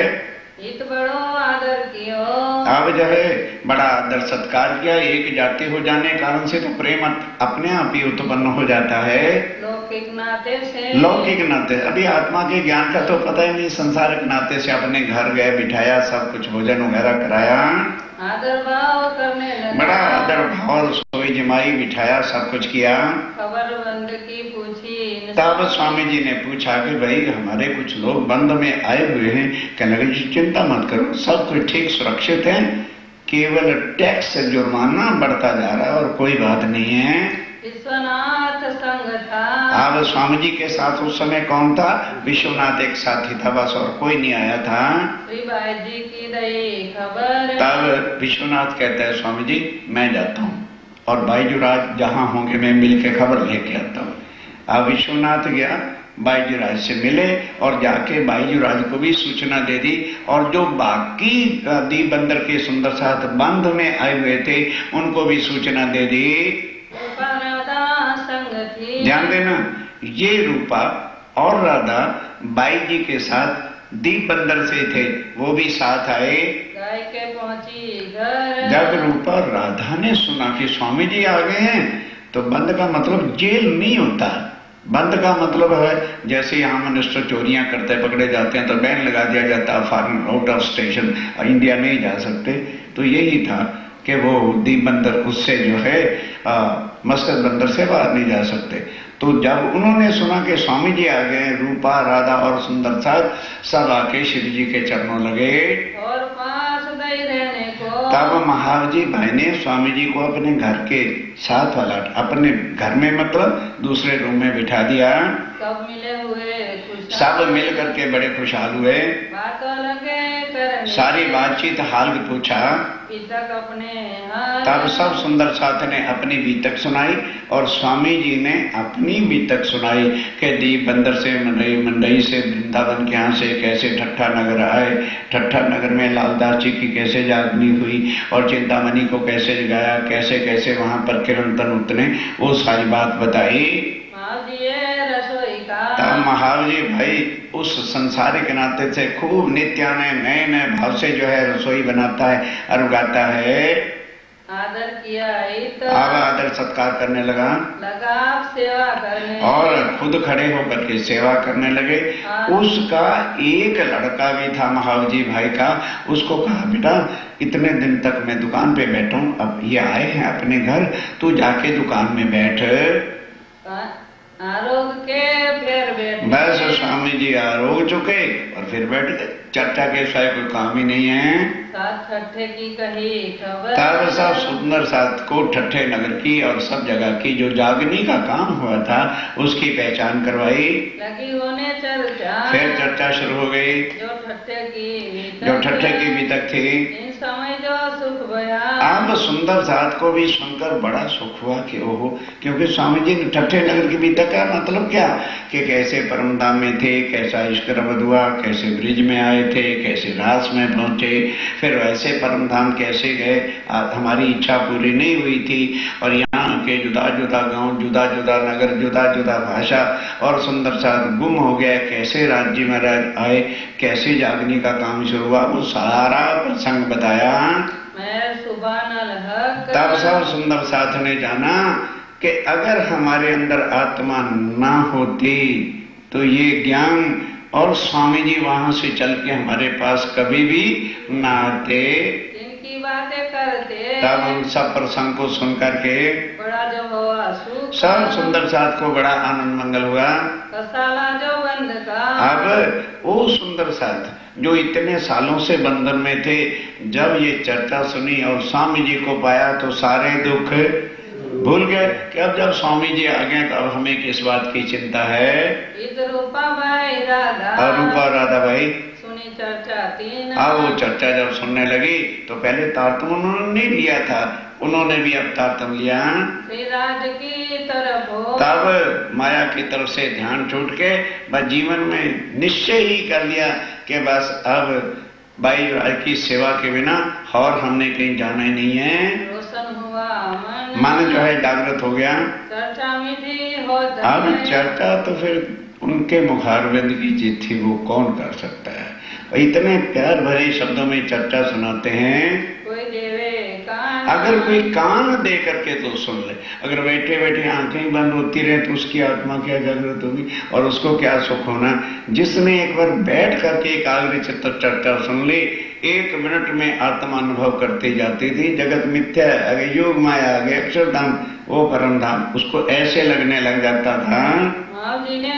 इत बड़ो आदर कियो, अब जो है बड़ा आदर सत्कार किया। एक जाति हो जाने के कारण से तो प्रेम अपने आप ही उत्पन्न हो जाता है, लौकिक नाते से, लौकिक नाते। अभी आत्मा के ज्ञान का तो पता ही नहीं, संसारिक नाते से अपने घर गए, बिठाया, सब कुछ भोजन वगैरह कराया, आदर भाव करने लगा, बड़ा आदर भाव, रसोई जमाई, बिठाया, सब कुछ किया। खबर बंद की पूछी। तब स्वामी जी ने पूछा कि भाई हमारे कुछ लोग बंद में आए हुए हैं। कहने लगे चिंता मत करो, सब कुछ ठीक सुरक्षित है, केवल टैक्स जुर्माना बढ़ता जा रहा है और कोई बात नहीं है। विश्वनाथ संग था, अब स्वामी जी के साथ उस समय कौन था, विश्वनाथ एक साथी था बस, और कोई नहीं आया था। श्री भाई जी की दई खबर, तब विश्वनाथ कहता है स्वामी जी मैं जाता हूँ और बाईजूराज जहां होंगे मैं मिलके खबर लेके आता हूँ। अब विश्वनाथ गया, बाईजूराज से मिले और जाके बाईजूराज को भी सूचना दे दी, और जो बाकी दीप बंदर के सुंदर साथ बंध में आए हुए थे उनको भी सूचना दे दी। ध्यान देना, ये रूपा और राधा बाई जी के साथ दीप बंदर से थे, वो भी साथ आए। गाय के पहुंची घर, जब रूपा राधा ने सुना कि स्वामी जी आ गए हैं, तो बंद का मतलब जेल नहीं होता। बंद का मतलब है जैसे यहाँ मिनिस्टर चोरियां करते हैं, पकड़े जाते हैं तो बैन लगा दिया जाता है, foreign out of station, India नहीं जा सकते। तो यही था कि वो दीप बंदर उससे जो है मस्कत बंदर से बाहर नहीं जा सकते। तो जब उन्होंने सुना कि स्वामी जी आ गए, रूपा, राधा और सुंदर साथ सब आके शिव जी के चरणों लगे और पास दई रहने को, तब महावजी भाई ने स्वामी जी को अपने घर के साथ वाला, अपने घर में मतलब दूसरे रूम में बिठा दिया। सब मिले हुए सब मिल करके बड़े खुशहाल हुए। बातों लगे करने सारी बातचीत हाल पूछा। बीतक अपने हाल तब सब सुंदर साथ ने अपनी बीतक सुनाई और स्वामी जी ने अपनी बीतक सुनाई कि दीप बंदर से मंडई से वृंदावन के यहाँ से कैसे ठट्ठा नगर आए, ठट्ठा नगर में लालदास जी की कैसे जागनी हुई और चिंतामणि को कैसे जगाया, कैसे कैसे वहां पर किरण तन उतने, वो सारी बात बताई। तब महावीर भाई उस संसारिक नाते से खूब नित्याने नए नए भाव से जो है रसोई बनाता है और उगाता है। आदर किया तो अब आदर सत्कार करने लगा सेवा करने और खुद खड़े होकर के सेवा करने लगे। उसका एक लड़का भी था महावीर भाई का, उसको कहा बेटा इतने दिन तक मैं दुकान पे बैठा हूँ, अब ये आए हैं अपने घर, तू जाके दुकान में बैठ। आरोग के फिर बैठ बस स्वामी जी आरोग चुके और फिर बैठ गए। चर्चा के सिवाय कोई काम ही नहीं है। सात ठट्ठे की कही खबर तब सब सुंदर साथ को ठट्ठे नगर की और सब जगह की जो जागनी का काम हुआ था उसकी पहचान करवाई। लगी होने चर्चा फिर चर्चा शुरू हो गई। जो ठट्ठे की बीतक थी इन समय जो सुख भया। अब सुंदर साथ को भी सुनकर बड़ा सुख हुआ कि ओहो, क्योंकि स्वामी जी ने ठट्ठे नगर की बीतक का मतलब क्या कि कैसे परमधाम में थे, कैसा इश्क रबद हुआ, कैसे ब्रिज में आए थे, कैसे रास में पहुंचे, फिर वैसे परमधाम कैसे गए। हमारी इच्छा पूरी नहीं हुई थी और यहाँ के जुदा जुदा गांव, जुदा जुदा नगर, जुदा जुदा भाषा और सुंदर साथ गुम हो गया, कैसे राज्य में आए, कैसे जागने का काम शुरू हुआ, वो सारा प्रसंग बताया। मैं सुबह न तब सब सुंदर साथ ने जाना कि अगर हमारे अंदर आत्मा ना होती तो ये ज्ञान और स्वामी जी वहां से चल के हमारे पास कभी भी ना आते। इनकी बातें करते तब हम सब प्रसंग को सुन करके बड़ा जो हुआ सुख, सब सुंदर साथ को बड़ा आनंद मंगल हुआ। कसाला जो बंद का अब वो सुंदर साथ जो इतने सालों से बंधन में थे, जब ये चर्चा सुनी और स्वामी जी को पाया तो सारे दुख भूल गए कि अब जब स्वामी जी आ गए तो अब हमें किस बात की चिंता है। रूपा भाई राधा और रूपा राधा भाई सुनी चर्चा तीन। अब वो चर्चा जब सुनने लगी तो पहले तारतम उन्होंने नहीं लिया था, उन्होंने भी अब तारतम लिया। राज की तरफ हो तब माया की तरफ से ध्यान छूट के बस जीवन में निश्चय ही कर लिया कि बस अब भाई की सेवा के बिना और हमने कहीं जाना ही नहीं है। रोशन हुआ मन जो है जागृत हो गया। चर्चा मिठी हो अब चर्चा तो फिर उनके मुखारबिंद की जीत थी, वो कौन कर सकता है। इतने प्यार भरे शब्दों में चर्चा सुनाते हैं। कोई देवे कान अगर कोई कान दे करके तो सुन ले, अगर बैठे बैठे आंखें बंद होती रहे तो उसकी आत्मा क्या जागृत होगी और उसको क्या सुख होना। जिसने एक बार बैठ करके एकाग्रचित्त चर्चा सुन ली, 1 मिनट में आत्मा अनुभव करती जाती थी। जगत मिथ्या है, अगर योग माया आ गया, अक्षरधाम वो परम धाम, उसको ऐसे लगने लग जाता था। महाव जी ने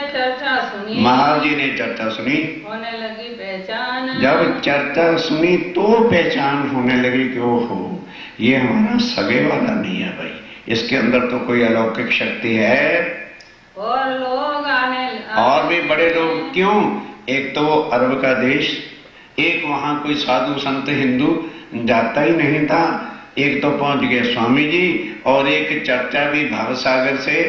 चर्चा सुनी होने लगी पहचान। जब चर्चा सुनी तो पहचान होने लगी कि ओहो, ये हमारा सगे वाला नहीं है भाई, इसके अंदर तो कोई अलौकिक शक्ति है। और लोग आने और भी बड़े लोग, क्यों? एक तो वो अरब का देश, एक वहां कोई साधु संत हिंदू जाता ही नहीं था, एक तो पहुंच गए स्वामी जी, और एक चर्चा भी भावसागर से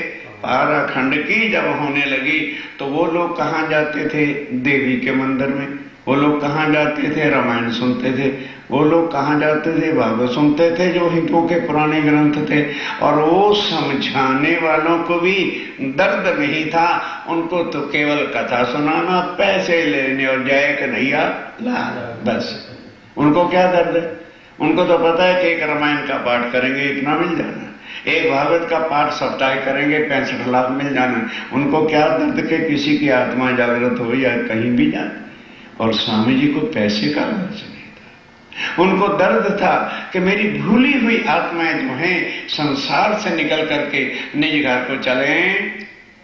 पाराखंड की जब होने लगी तो वो लोग कहाँ जाते थे? देवी के मंदिर में। वो लोग कहाँ जाते थे? रामायण सुनते थे। वो लोग कहाँ जाते थे? भागवत सुनते थे, जो हिंदुओं के पुराने ग्रंथ थे। और वो समझाने वालों को भी दर्द नहीं था, उनको तो केवल कथा सुनाना, पैसे लेने और जय कन्हैया ला, बस। उनको क्या दर्द है? उनको तो पता है कि एक रामायण का पाठ करेंगे इतना मिल जाना, एक भागवत का पाठ सप्ताह करेंगे 65 लाख मिल जाना। उनको क्या दर्द के किसी की आत्मा जागृत हो या कहीं भी जाए। और स्वामी जी को पैसे का लालच नहीं था, उनको दर्द था कि मेरी भूली हुई आत्माएं जो हैं संसार से निकल करके निज घर को चले।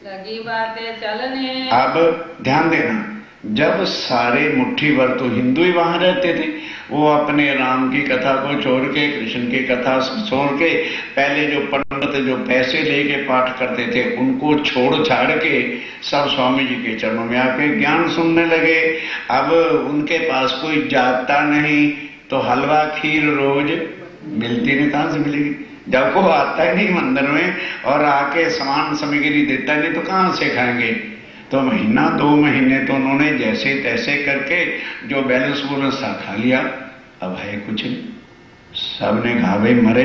लगी बातें चलने। अब ध्यान देना, जब सारे मुट्ठी भर तो हिंदू ही वहां रहते थे, वो अपने राम की कथा को छोड़ के, कृष्ण की कथा छोड़ के, पहले जो पंडित जो पैसे लेके पाठ करते थे उनको छोड़ छाड़ के सब स्वामी जी के चरणों में आके ज्ञान सुनने लगे। अब उनके पास कोई जाता नहीं तो हलवा खीर रोज मिलती नहीं, कहां से मिलेगी? जब को आता ही नहीं मंदिर में और आके सामान सामग्री देता नहीं तो कहां से खाएंगे? तो महीना 2 महीने तो उन्होंने जैसे तैसे करके जो बैलेंस बोलस सा खा लिया। अब है कुछ नहीं, सबने कहा भाई मरे,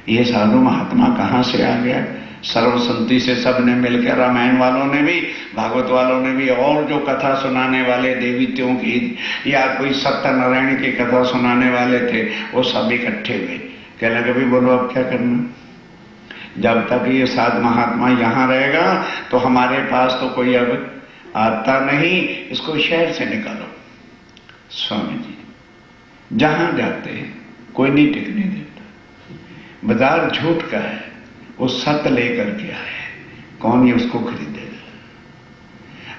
ये साधु महात्मा कहाँ से आ गया? सर्वसंति से सबने मिलकर, रामायण वालों ने भी, भागवत वालों ने भी, और जो कथा सुनाने वाले देवीत्यों की या कोई सत्यनारायण की कथा सुनाने वाले थे वो सब इकट्ठे हुए। कहने लगे भी बोलो अब क्या करना, जब तक ये साधु महात्मा यहाँ रहेगा तो हमारे पास तो कोई अब आता नहीं, इसको शहर से निकालो। स्वामी जी जहां जाते हैं कोई नहीं टिकने देता, बाजार झूठ का है, वो सत्य लेकर के आए, कौन ये उसको खरीदेगा?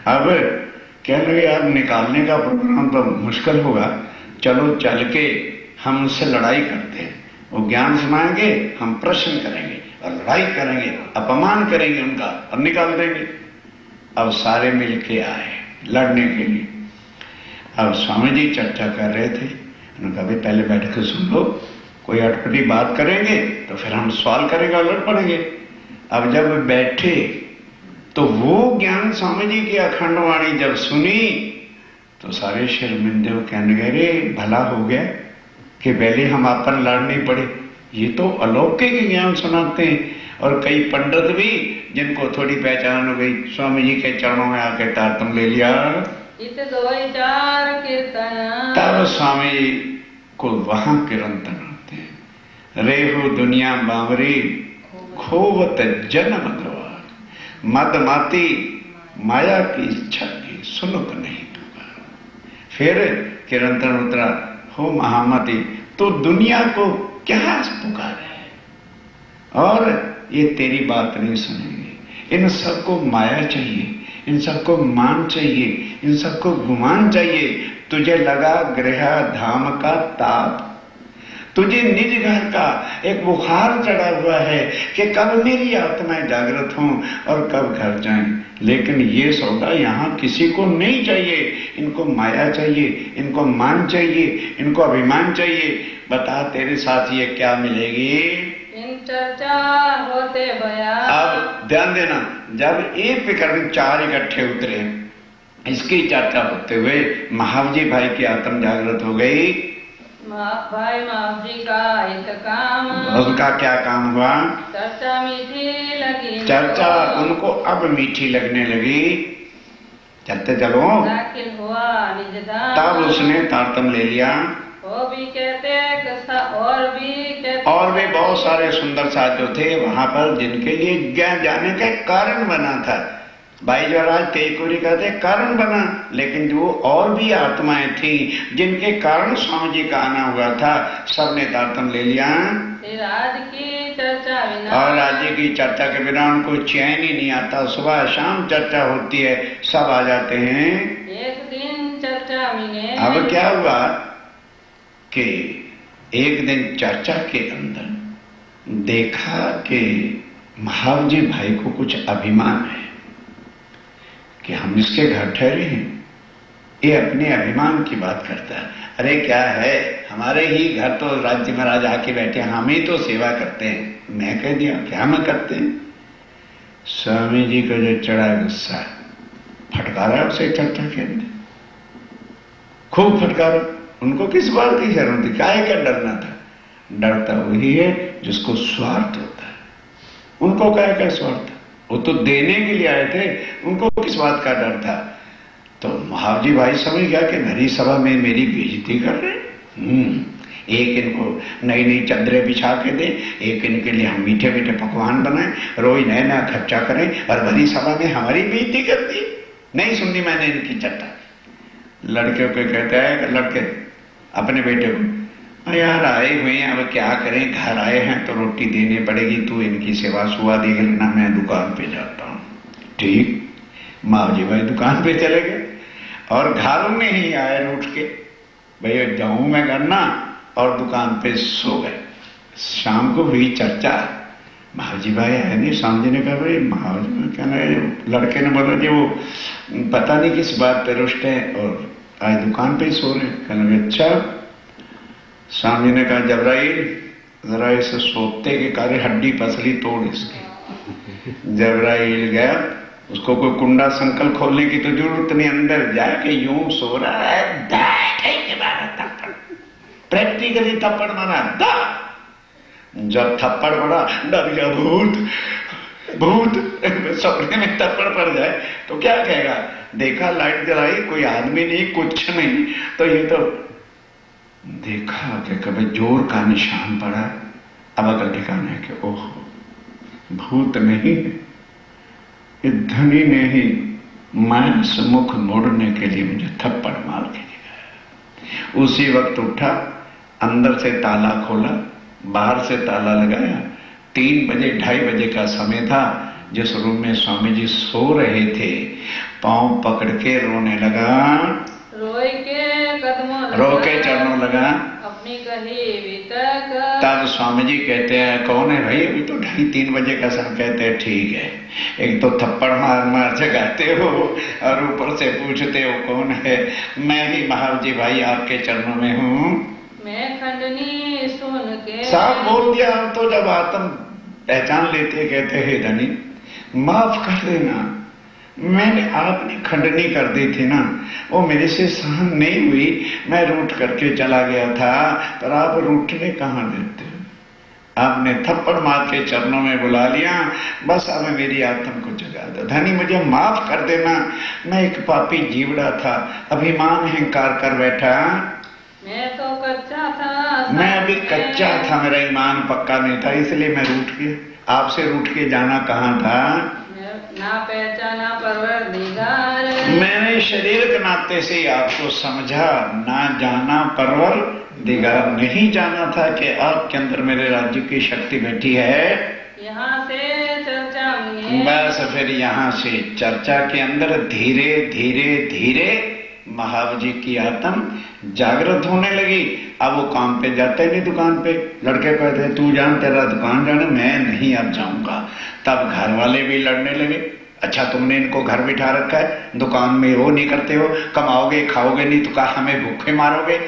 अब कह रहे यार निकालने का प्रोग्राम तो मुश्किल होगा, चलो चल के हम उससे लड़ाई करते हैं, वो ज्ञान सुनाएंगे, हम प्रश्न करेंगे और लड़ाई करेंगे, अपमान करेंगे उनका और निकाल देंगे। अब सारे मिलके आए लड़ने के लिए। अब स्वामी जी चर्चा कर रहे थे, उन्होंने कहा भाई पहले बैठ कर सुन लो, कोई अटपटी बात करेंगे तो फिर हम सवाल करेंगे और लड़ पड़ेंगे। अब जब बैठे तो वो ज्ञान स्वामी जी की अखंड वाणी जब सुनी तो सारे शर्मिंदे कहने गए रे भला हो गया कि पहले हम आप पर लड़ नहीं पड़े, ये तो अलौकिक ज्ञान सुनाते हैं। और कई पंडित भी जिनको थोड़ी पहचान हो गई स्वामी जी के चरणों में आके तारतम ले लिया, तब स्वामी जी को वहां किरंतन होते हैं। रेहू दुनिया बावरी खोवत जन्म द्वार, मदमाती माया की इच्छा की सुनुक नहीं पुकार। फिर किरंतन उतरा, हो महामती तो दुनिया को क्या पुकार है और ये तेरी बात नहीं सुनेंगे। इन सबको माया चाहिए, इन सबको मान चाहिए, इन सबको गुमान चाहिए। तुझे लगा गृह धाम का ताप, तुझे निज घर का एक बुखार चढ़ा हुआ है कि कब मेरी आत्माएं जागृत हों और कब घर जाएं। लेकिन ये सौदा यहाँ किसी को नहीं चाहिए, इनको माया चाहिए, इनको मान चाहिए, इनको अभिमान चाहिए। बता तेरे साथ ये क्या मिलेगी? इन चर्चा होते भया। अब ध्यान देना, जब एक विकर्ण 4 इकट्ठे उतरे, इसकी चर्चा होते हुए महावजी भाई की आत्म जागृत हो गई। भाई महावजी का एक काम, उनका क्या काम हुआ? चर्चा मीठी लगी, चर्चा उनको अब मीठी लगने लगी। चलते चलो, दाखिल हुआ निज धाम, तब उसने तारतम ले लिया। वो भी कहते और भी बहुत सारे सुंदर साधु थे वहां पर जिनके लिए ज्ञान जाने का कारण बना था। भाई जयराज तेकुरी कहते कारण बना, लेकिन जो और भी आत्माएं थी जिनके कारण स्वामी जी का आना हुआ था, सबने तारतम ले लिया। आज की चर्चा बिना, और राज्य की चर्चा के बिना उनको चैन ही नहीं आता। सुबह शाम चर्चा होती है, सब आ जाते हैं। एक दिन चर्चा मिले। अब क्या हुआ कि एक दिन चर्चा के अंदर देखा कि महावजी भाई को कुछ अभिमान है कि हम इसके घर ठहरे हैं, ये अपने अभिमान की बात करता है। अरे क्या है, हमारे ही घर तो राज्य महाराज आके बैठे, हम ही तो सेवा करते हैं। मैं कह दिया क्या हम करते हैं? स्वामी जी को जो चढ़ा गुस्सा, फटकारा उसे चर्चा के अंदर, खूब फटकारा। उनको किस बात की जरूरत थी? काहे क्या डरना था? डरता वही है जिसको स्वार्थ होता है। उनको काहे क्या स्वार्थ? वो तो देने के लिए आए थे, उनको किस बात का डर था? तो महावजी भाई समझ गया कि मेरी सभा में मेरी बेइज्जती कर रहे। एक इनको नई नई चादरें बिछा के दे, एक इनके लिए हम मीठे मीठे पकवान बनाए, रोज नया नया खर्चा करें और भरी सभा में हमारी बेइज्जती कर दी। नहीं सुनती मैंने इनकी चर्चा। लड़के को कहता है, लड़के अपने बेटे को, यार आए हुए हैं, अब क्या करें, घर आए हैं तो रोटी देनी पड़ेगी, तू इनकी सेवा सुवा देख लेना, मैं दुकान पे जाता हूँ। ठीक, मावजी भाई दुकान पे चले गए और घर में ही आए उठ के, भैया जाऊं मैं करना, और दुकान पे सो गए। शाम को हुई चर्चा, महाजी भाई है नहीं। स्वामी जी ने कहा भाई महाजी कहना, लड़के ने बोला जी वो पता नहीं किस बात पे रुष्ट है और आज दुकान पे ही सो रहे। कहने लगे अच्छा। स्वामी ने कहा जबराइल जरा इसे सोते के कार्य हड्डी पसली तोड़ इसकी। जबराइल गया, उसको कोई कुंडा संकल खोलने की तो जरूरत नहीं, अंदर जाके यूं सो रहा है, प्रैक्टिकली थप्पड़ मारा। जब थप्पड़ पड़ा डर गया, भूत भूत। सपने में थप्पड़ पड़ जाए तो क्या कहेगा, देखा लाइट जलाई, कोई आदमी नहीं कुछ नहीं, तो ये तो देखा कि कभी जोर का निशान पड़ा। अब अगर ठिकाने के ओह भूत नहीं, इस धनी ने ही मैं सम्मुख मोड़ने के लिए मुझे थप्पड़ मार के दिया। उसी वक्त उठा, अंदर से ताला खोला, बाहर से ताला लगाया। 3 बजे 2:30 बजे का समय था। जिस रूम में स्वामी जी सो रहे थे, पांव पकड़ के रोने लगा, रो के चरणों लगा, अपनी कही तक। तब स्वामी जी कहते हैं कौन है भाई, अभी तो 2:30-3 बजे का समय। कहते हैं ठीक है, एक तो थप्पड़ मार मार जगाते हो और ऊपर से पूछते हो कौन है। मैं ही महाजी भाई आपके चरणों में हूँ। मैं खंडनी सुन के साफ बोल दिया। तो जब आत्म पहचान लेते कहते हैं धनी माफ कर देना, मैंने आपने खंडनी कर दी थी ना, वो मेरे से सहन नहीं हुई, मैं रूठ करके चला गया था, पर आप रूठने कहाँ देते हो। आपने थप्पड़ मार के चरणों में बुला लिया, बस अब मेरी आत्म को जगा दो। धनी मुझे माफ कर देना, मैं एक पापी जीवड़ा था, अभिमान अहंकार कर बैठा। मैं तो कच्चा था, मैं अभी कच्चा था, मेरा ईमान पक्का नहीं था, इसलिए मैं रूठ गया। आपसे रूठ के जाना कहाँ था। ना पहचाना परवरदिगार, मैंने शरीर के नाते से आपको समझा, ना जाना परवरदिगार। नहीं जाना था कि आपके अंदर मेरे राज्य की शक्ति बैठी है। यहाँ से चर्चा में बस फिर यहाँ से चर्चा के अंदर धीरे धीरे धीरे महाव जी की आत्म जागृत होने लगी। अब वो काम पे जाते नहीं, दुकान पे। लड़के कहते तू जान, तेरा दुकान जाने, मैं नहीं अब जाऊंगा। तब घर वाले भी लड़ने लगे, अच्छा तुमने इनको घर बिठा रखा है, दुकान में वो नहीं करते हो, कमाओगे खाओगे नहीं तो कहा हमें भूखे मारोगे।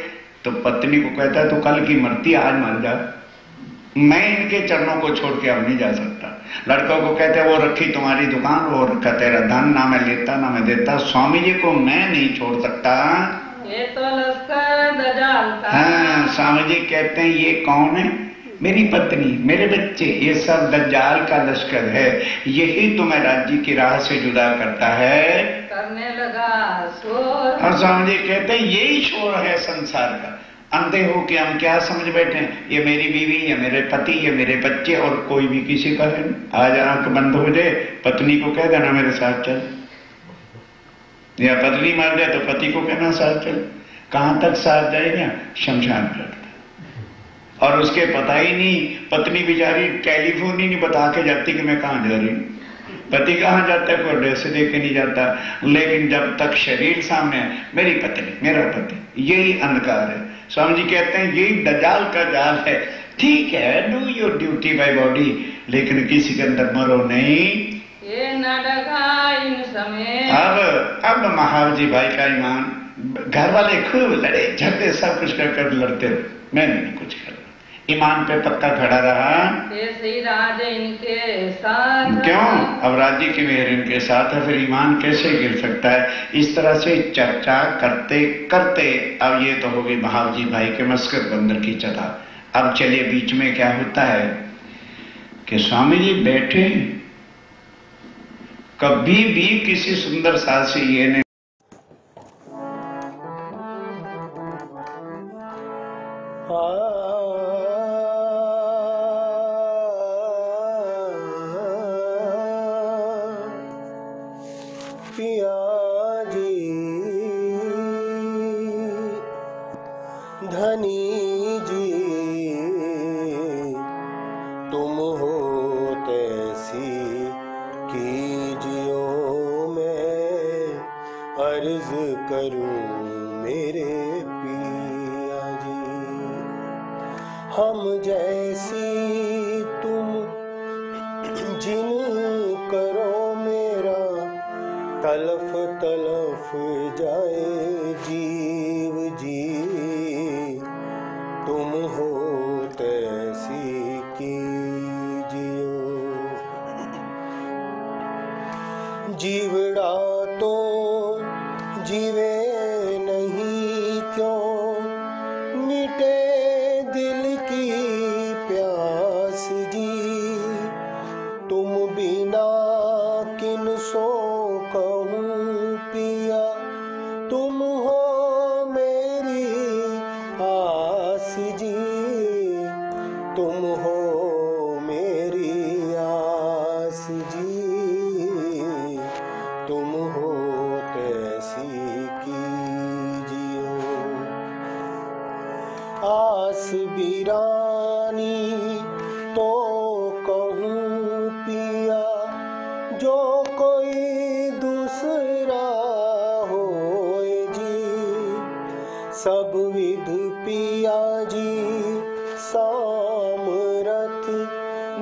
तो पत्नी को कहता है तू कल की मरती आज मर जा, मैं इनके चरणों को छोड़ के अब नहीं जा सकता। लड़कों को कहते हैं वो रखी तुम्हारी दुकान, वो रखा तेरा धन, ना मैं लेता ना मैं देता, स्वामी जी को मैं नहीं छोड़ सकता। ये तो लश्कर दजाल का। हाँ, स्वामी जी कहते हैं ये कौन है, मेरी पत्नी, मेरे बच्चे, ये सब दज्जाल का लश्कर है, यही तुम्हें राज्य की राह से जुदा करता है। करने लगा शोर। और स्वामी जी कहते हैं यही शोर है संसार का। अंधे हो कि हम क्या समझ बैठे हैं, ये मेरी बीवी, ये मेरे पति, ये मेरे बच्चे, और कोई भी किसी का है नहीं। आज आंख बंद हो जाए, पत्नी को कह देना मेरे साथ चल, या पत्नी मर जाए तो पति को कहना साथ चल। कहां तक साथ जाएगा, शमशान घाट। और उसके पता ही नहीं, पत्नी बेचारी टेलीफोन ही नहीं बता के जाती कि मैं कहां जा रही हूं। पति कहां जाता है, कोई एड्रेस दे के नहीं जाता। लेकिन जब तक शरीर सामने है, मेरी पत्नी मेरा पति, यही अंधकार है। स्वामी जी कहते हैं यही दजाल का जाल है। ठीक है, do your duty by body, लेकिन किसी के अंदर मरो नहीं। ये नाटका इन समय। अब महाव जी भाई का ईमान, घर वाले खूब लड़े झगड़े, सब कुछ कर लड़ते रहे, मैंने नहीं कुछ कर, ईमान पे पक्का खड़ा रहा। श्री राज इनके साथ। क्यों, अब राज्य की मेहर इनके साथ है, फिर ईमान कैसे गिर सकता है। इस तरह से चर्चा करते करते अब ये तो हो गई महाव जी भाई के मस्कत बंदर की चला। अब चलिए बीच में क्या होता है कि स्वामी जी बैठे, कभी भी किसी सुंदर साथ से ये नहीं धनी जी तुम हो तैसी कीजियो मैं अर्ज अर्ज करूं मेरे पिया जी। हम जैसी तुम जिन करो मेरा तलफ तलफ जाए जीव जी। तुम हो तैसी कीजियो। जीवड़ा तो जीवे नहीं क्यों, मिटे दिल की प्यास जी। तुम बिना किन सो कहूँ पिया, तुम हो मेरी आस जी। तुम हो मेरी आस जी। तुम हो तैसी कीजियो। आस बिरानी तो कहूँ पिया, जो कोई दूसरा होए जी। सब विध पिया जी सामरथ,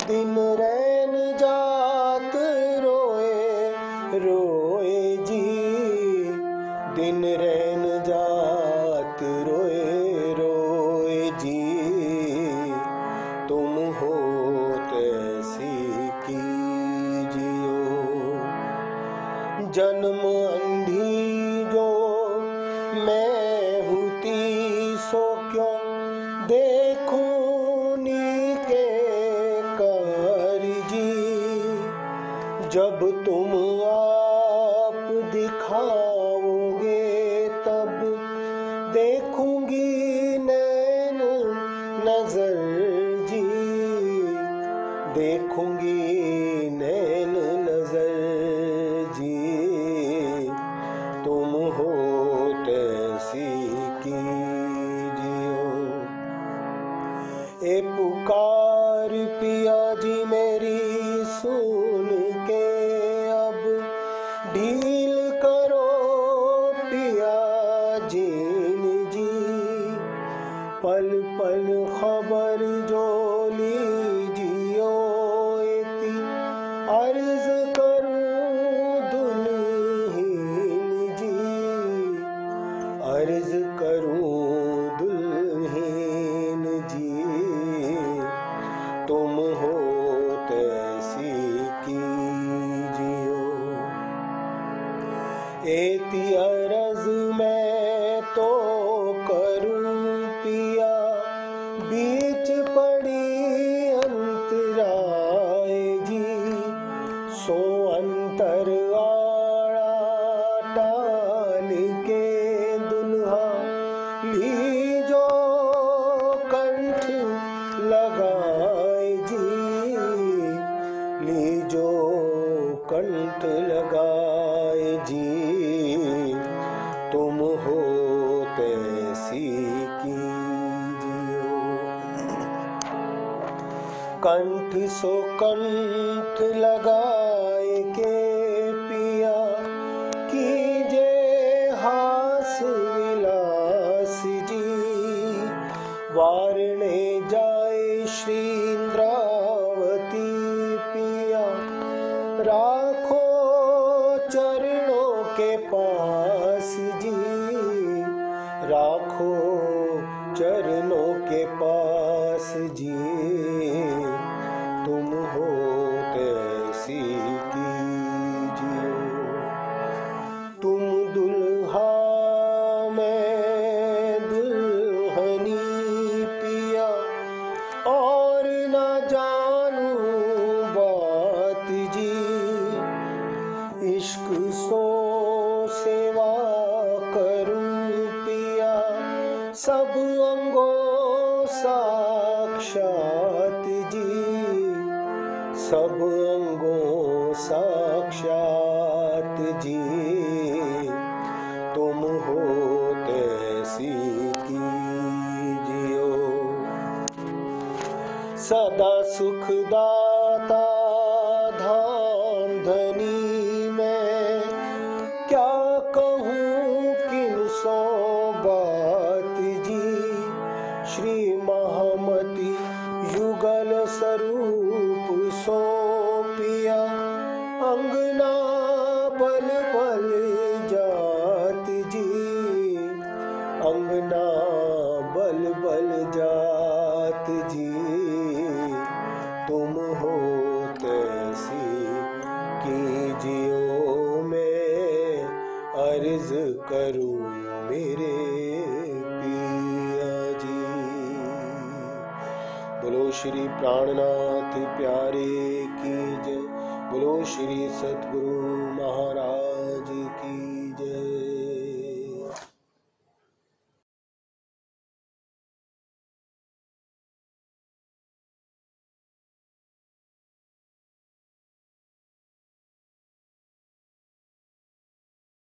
दिन रैन जात रोए रोए जी। दिन रैन जात रोए रोए जी। तुम हो तैसी कीजियो। जन्म अंधी जो मैं हुती सो क्यों, देखूं नीके कर जी। जब तुम आप दिखाओगे तब देखूंगी नैन नजर जी। देखूंगी नैन नजर जी। तुम हो तैसी कीजियो। ए पुकार पिया जी मेरी सुन के, अब ढील करो पिया जीन जी। पल पल खबर जो लीजियो, इति अर्ज करूं दुल्हीन जी। अर्ज करूं दुल्हीन जी। तुम हो तैसी कीजियो। एति अर्ज मैं तो करूं पिया, बीच पड़ी अंतराय जी। सो अंतर आड़ा टाल के दुल्हा, लीजो कंठ लगाए जी। लीजो कंठ लगाए जी। तुम हो तैसी कीजियो। कंठ सो कंठ लगाए के पिया, कीजे हास विलास जी। वारणे जाए श्री इंद्रावती पिया, राखो चरणों के पास जी। राखो चरणों के पास जी। तुम हो तैसी कीजियो। तुम दुल्हा मैं दुल्हनी पिया, और न जानूं बात जी। इश्क सो सेवा करूं पिया, सब अंगों साक्षात जी। सब अंगों साक्षात जी। तुम हो तैसी कीजियो। सदा सुखदाता धाम धनी मैं, क्या कहूँ अंगना बल बल जात जी, तुम हो तैसी कीजियो मैं अर्ज करूं मेरे पिया जी। बोलो श्री प्राणनाथ प्यारे की जय। बोलो श्री सतगुरु महाराज